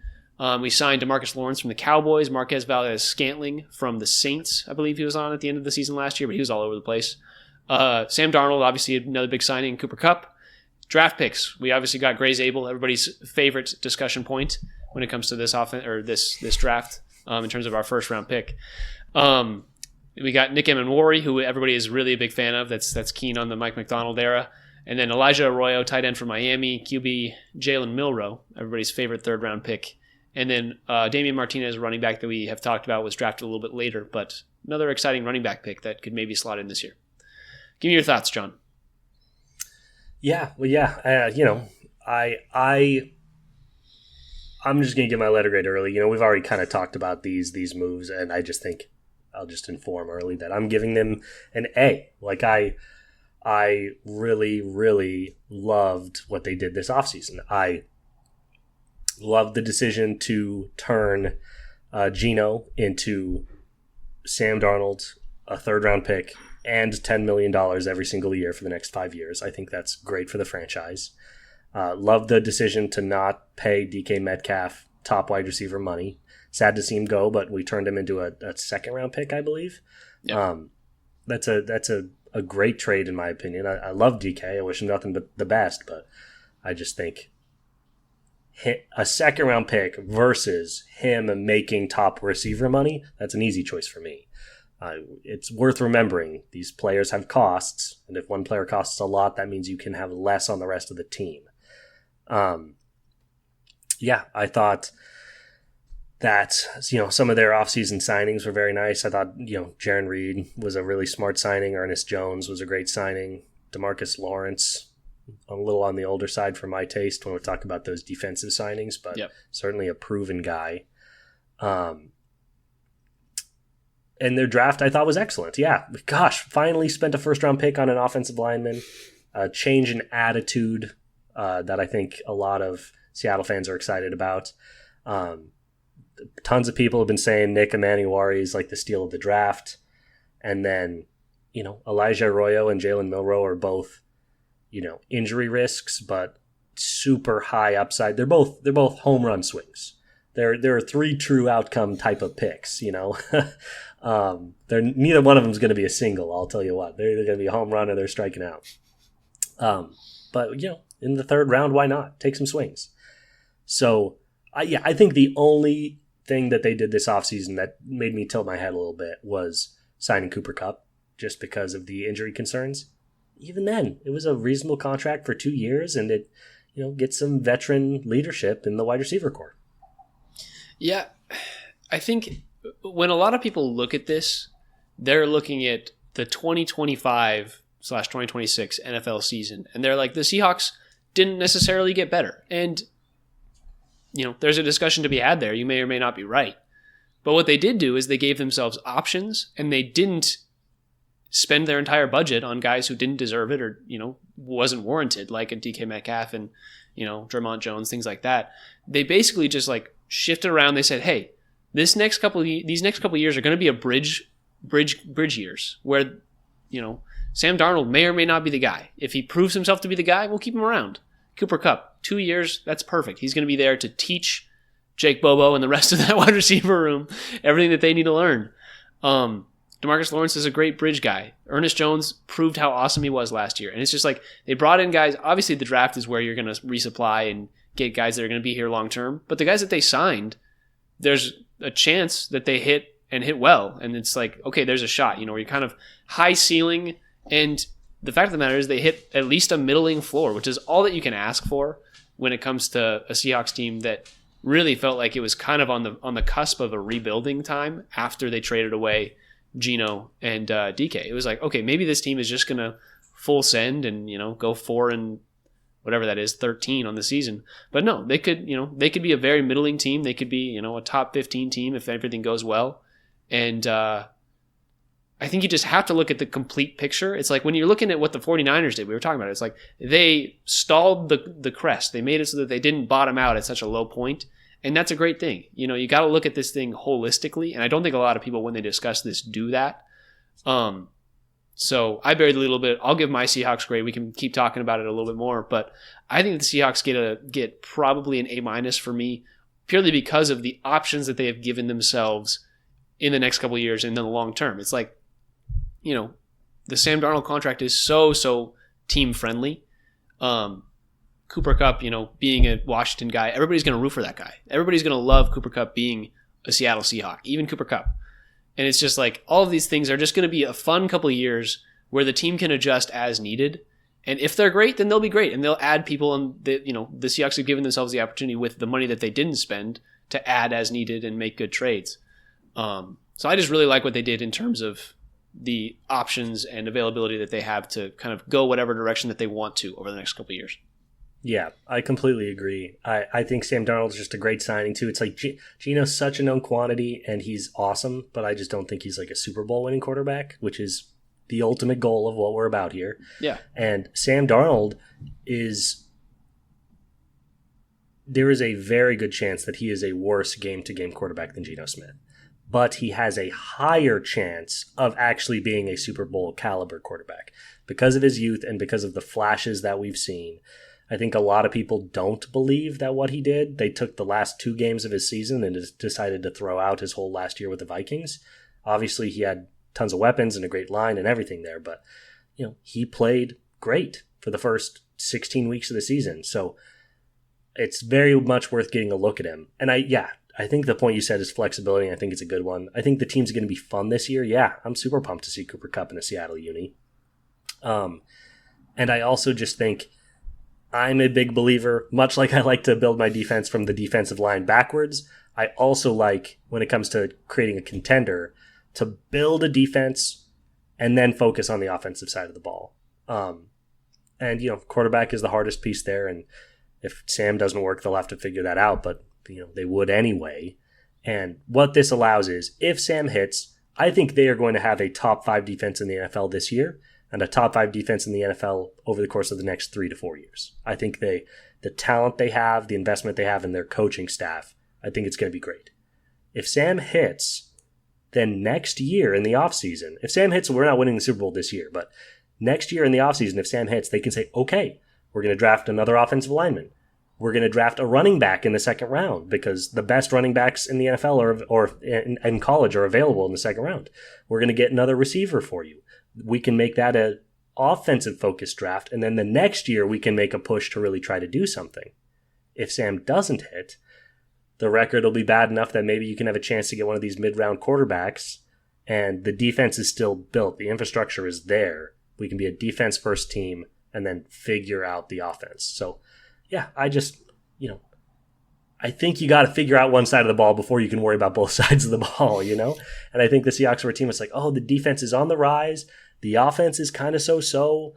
Speaker 1: We signed DeMarcus Lawrence from the Cowboys, Marquez Valdes-Scantling from the Saints. I believe he was on at the end of the season last year, but he was all over the place. Sam Darnold, obviously another big signing. Cooper Kupp. Draft picks. We obviously got Gray's Abel, everybody's favorite discussion point when it comes to this offense or this draft in terms of our first round pick. We got Nick Emmanwori, who everybody is really a big fan of. That's keen on the Mike McDonald era. And then Elijah Arroyo, tight end from Miami. QB Jalen Milroe, everybody's favorite third-round pick. And then Damian Martinez, running back that we have talked about, was drafted a little bit later, but another exciting running back pick that could maybe slot in this year. Give me your thoughts, John.
Speaker 2: I'm just going to give my letter grade early. We've already kind of talked about these moves, and I just think I'll just inform early that I'm giving them an A. Like, I really, really loved what they did this offseason. I loved the decision to turn Geno into Sam Darnold, a third-round pick, and $10 million every single year for the next 5 years. I think that's great for the franchise. Love the decision to not pay DK Metcalf top wide receiver money. Sad to see him go, but we turned him into a second-round pick, I believe. Yep. That's a great trade, in my opinion. I love DK. I wish him nothing but the best, but I just think a second-round pick versus him making top receiver money, that's an easy choice for me. It's worth remembering these players have costs, and if one player costs a lot, that means you can have less on the rest of the team. I thought that some of their offseason signings were very nice. I thought Jaron Reed was a really smart signing. Ernest Jones was a great signing. DeMarcus Lawrence, a little on the older side for my taste when we talk about those defensive signings, but certainly a proven guy. And their draft, I thought, was excellent. Yeah, gosh, finally spent a first-round pick on an offensive lineman. A change in attitude that I think a lot of Seattle fans are excited about. Tons of people have been saying Nick Emmanwori is like the steal of the draft. And then, Elijah Arroyo and Jalen Milroe are both, injury risks, but super high upside. They're both home run swings. There are three true outcome type of picks, Neither one of them is going to be a single, I'll tell you what. They're either going to be a home run or they're striking out. But, in the third round, why not? Take some swings. So, I think the only thing that they did this offseason that made me tilt my head a little bit was signing Cooper Kupp, just because of the injury concerns. Even then, it was a reasonable contract for 2 years, and it, gets some veteran leadership in the wide receiver corps.
Speaker 1: Yeah, I think when a lot of people look at this, they're looking at the 2025/2026 NFL season, and they're like, the Seahawks didn't necessarily get better. And, there's a discussion to be had there. You may or may not be right. But what they did do is they gave themselves options, and they didn't spend their entire budget on guys who didn't deserve it or, wasn't warranted, like a DK Metcalf and, Drummond Jones, things like that. They basically just like shifted around. They said, hey, these next couple of years are going to be a bridge years where, Sam Darnold may or may not be the guy. If he proves himself to be the guy, we'll keep him around. Cooper Kupp, 2 years, that's perfect. He's going to be there to teach Jake Bobo and the rest of that wide receiver room everything that they need to learn. DeMarcus Lawrence is a great bridge guy. Ernest Jones proved how awesome he was last year. And it's just like they brought in guys. Obviously, the draft is where you're going to resupply and get guys that are going to be here long term. But the guys that they signed, there's a chance that they hit and hit well. And it's like, okay, there's a shot, where you're kind of high ceiling. And the fact of the matter is they hit at least a middling floor, which is all that you can ask for when it comes to a Seahawks team that really felt like it was kind of on the cusp of a rebuilding time after they traded away Geno and DK. It was like, okay, maybe this team is just going to full send and, go 4-13 on the season. But no, they could be a very middling team. They could be, a top 15 team if everything goes well. And I think you just have to look at the complete picture. It's like when you're looking at what the 49ers did, we were talking about it. It's like they stalled the crest. They made it so that they didn't bottom out at such a low point. And that's a great thing. You got to look at this thing holistically. And I don't think a lot of people, when they discuss this, do that. So I buried a little bit. I'll give my Seahawks grade. We can keep talking about it a little bit more. But I think the Seahawks get probably an A- for me, purely because of the options that they have given themselves in the next couple of years and in the long term. It's like, the Sam Darnold contract is so team friendly. Cooper Kupp, being a Washington guy, everybody's going to root for that guy. Everybody's going to love Cooper Kupp being a Seattle Seahawk, even Cooper Kupp. And it's just like all of these things are just going to be a fun couple of years where the team can adjust as needed. And if they're great, then they'll be great. And they'll add people. And the Seahawks have given themselves the opportunity with the money that they didn't spend to add as needed and make good trades. So I just really like what they did in terms of the options and availability that they have to kind of go whatever direction that they want to over the next couple of years.
Speaker 2: Yeah, I completely agree. I think Sam Darnold is just a great signing too. It's like Geno's such a known quantity and he's awesome, but I just don't think he's like a Super Bowl winning quarterback, which is the ultimate goal of what we're about here.
Speaker 1: Yeah.
Speaker 2: And Sam Darnold there is a very good chance that he is a worse game-to-game quarterback than Geno Smith. But he has a higher chance of actually being a Super Bowl caliber quarterback because of his youth and because of the flashes that we've seen. I think a lot of people don't believe that what he did. They took the last 2 games of his season and just decided to throw out his whole last year with the Vikings. Obviously, he had tons of weapons and a great line and everything there, but he played great for the first 16 weeks of the season. So it's very much worth getting a look at him. And I think the point you said is flexibility. I think it's a good one. I think the team's going to be fun this year. Yeah, I'm super pumped to see Cooper Kupp in a Seattle uni. And I also just think I'm a big believer, much like I like to build my defense from the defensive line backwards. I also like, when it comes to creating a contender, to build a defense and then focus on the offensive side of the ball. And quarterback is the hardest piece there. And if Sam doesn't work, they'll have to figure that out. But they would anyway. And what this allows is, if Sam hits, I think they are going to have a top 5 defense in the NFL this year and a top 5 defense in the NFL over the course of the next 3 to 4 years. I think the talent they have, the investment they have in their coaching staff, I think it's going to be great. If Sam hits, then next year in the offseason, if Sam hits, we're not winning the Super Bowl this year, but next year in the offseason, if Sam hits, they can say, okay, we're going to draft another offensive lineman. We're going to draft a running back in the second round because the best running backs in the NFL or in college are available in the second round. We're going to get another receiver for you. We can make that an offensive-focused draft, and then the next year we can make a push to really try to do something. If Sam doesn't hit, the record will be bad enough that maybe you can have a chance to get one of these mid-round quarterbacks, and the defense is still built. The infrastructure is there. We can be a defense-first team and then figure out the offense. So, yeah, I I think you got to figure out one side of the ball before you can worry about both sides of the ball, And I think the Seahawks were a team that's like, oh, the defense is on the rise. The offense is kind of so-so.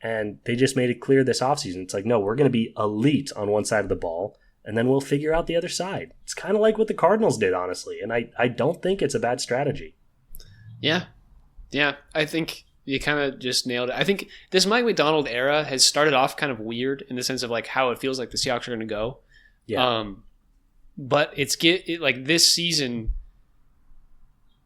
Speaker 2: And they just made it clear this offseason. It's like, no, we're going to be elite on one side of the ball, and then we'll figure out the other side. It's kind of like what the Cardinals did, honestly. And I don't think it's a bad strategy.
Speaker 1: Yeah. Yeah. I think you kind of just nailed it. I think this Mike Macdonald era has started off kind of weird in the sense of like how it feels like the Seahawks are going to go.
Speaker 2: Yeah.
Speaker 1: But like this season,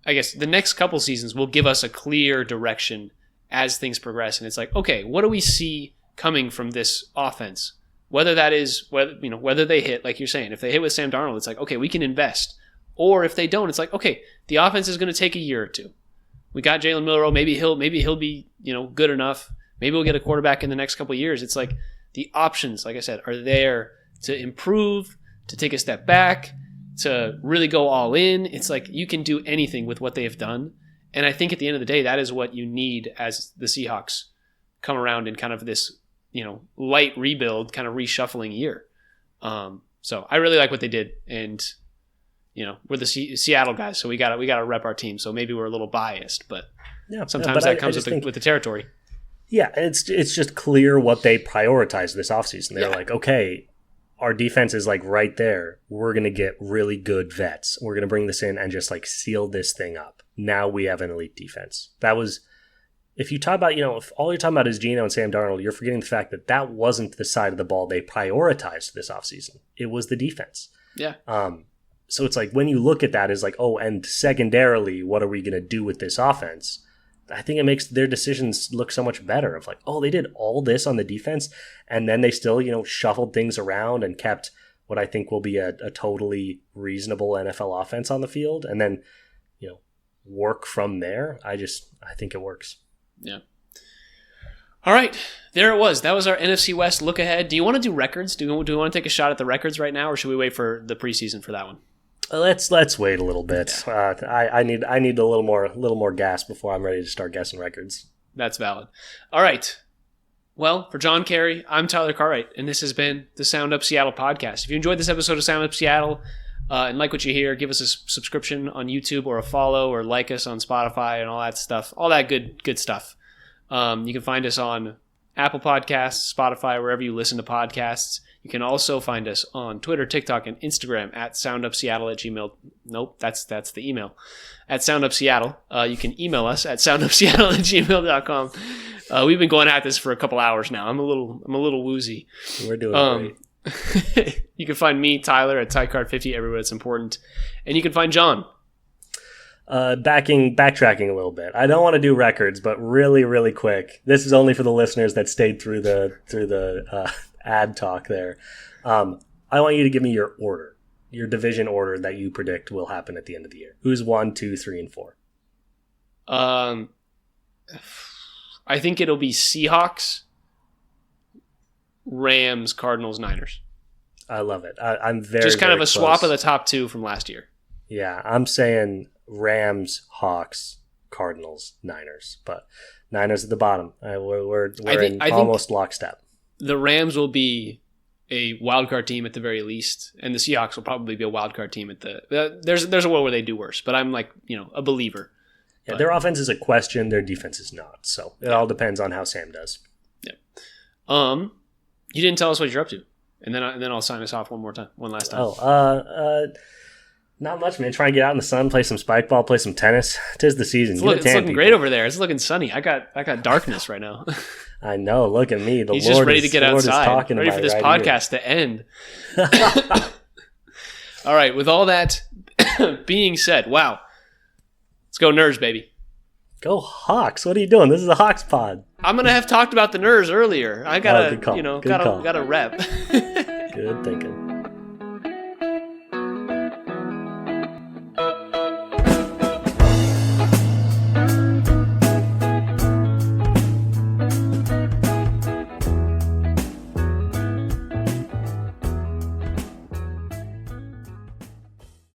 Speaker 1: I guess the next couple seasons will give us a clear direction as things progress. And it's like, okay, what do we see coming from this offense? Whether that is, whether they hit, like you're saying, if they hit with Sam Darnold, it's like, okay, we can invest. Or if they don't, it's like, okay, the offense is going to take a year or two. We got Jalen Milroe. Maybe he'll be, good enough. Maybe we'll get a quarterback in the next couple of years. It's like the options, like I said, are there to improve, to take a step back, to really go all in. It's like you can do anything with what they have done. And I think at the end of the day, that is what you need as the Seahawks come around in kind of this, light rebuild, kind of reshuffling year. So I really like what they did. And, we're the Seattle guys, so we got to rep our team. So maybe we're a little biased, but sometimes that comes with the territory.
Speaker 2: Yeah, it's just clear what they prioritized this offseason. They're like, okay, our defense is like right there. We're going to get really good vets. We're going to bring this in and just like seal this thing up. Now we have an elite defense. That was, if you talk about, if all you're talking about is Geno and Sam Darnold, you're forgetting the fact that that wasn't the side of the ball they prioritized this offseason. It was the defense.
Speaker 1: Yeah.
Speaker 2: So it's like when you look at that as like, oh, and secondarily, what are we going to do with this offense? I think it makes their decisions look so much better of like, oh, they did all this on the defense and then they still, shuffled things around and kept what I think will be a totally reasonable NFL offense on the field and then, work from there. I think it works.
Speaker 1: Yeah. All right. There it was. That was our NFC West look ahead. Do you want to do records? Do we want to take a shot at the records right now or should we wait for the preseason for that one?
Speaker 2: Let's wait a little bit. Yeah. I need a little more gas before I'm ready to start guessing records.
Speaker 1: That's valid. All right. Well, for John Carey, I'm Tyler Cartwright, and this has been the Sound Up Seattle podcast. If you enjoyed this episode of Sound Up Seattle and like what you hear, give us a subscription on YouTube or a follow or like us on Spotify and all that stuff, all that good stuff. You can find us on Apple Podcasts, Spotify, wherever you listen to podcasts. You can also find us on Twitter, TikTok, and Instagram at soundupseattle@gmail. Nope, that's the email. At soundupseattle. You can email us at soundupseattle@gmail.com. We've been going at this for a couple hours now. I'm a little woozy.
Speaker 2: We're doing
Speaker 1: great. You can find me, Tyler, at TyCard50 everywhere it's important. And you can find John.
Speaker 2: Backtracking a little bit. I don't want to do records, but really, really quick. This is only for the listeners that stayed through the ad talk there. I want you to give me your order, your division order that you predict will happen at the end of the year. Who's 1, 2, 3, and 4?
Speaker 1: I think it'll be Seahawks, Rams, Cardinals, Niners.
Speaker 2: I love it. I'm very
Speaker 1: just kind
Speaker 2: very
Speaker 1: of a
Speaker 2: close.
Speaker 1: Swap of the top two from last year.
Speaker 2: Yeah, I'm saying Rams, Hawks, Cardinals, Niners, but Niners at the bottom. We're in almost lockstep. The
Speaker 1: Rams will be a wildcard team at the very least, and the Seahawks will probably be a wildcard team at the. There's a world where they do worse, but I'm like a believer.
Speaker 2: Yeah, their offense is a question. Their defense is not. So it all depends on how Sam does.
Speaker 1: Yeah. You didn't tell us what you're up to, and then I'll sign us off one last time.
Speaker 2: Not much, man. Trying to get out in the sun, play some spike ball, play some tennis. 'Tis the season.
Speaker 1: It's looking great over there. It's looking sunny. I got darkness right now.
Speaker 2: I know. Look at me.
Speaker 1: He's just ready to get outside. Ready for this podcast to end. All right. With all that being said, wow. Let's go Nerds, baby.
Speaker 2: Go Hawks. What are you doing? This is a Hawks pod.
Speaker 1: I'm going to have talked about the Nerds earlier. I got to,
Speaker 2: good call.
Speaker 1: got to rep.
Speaker 2: Good thinking.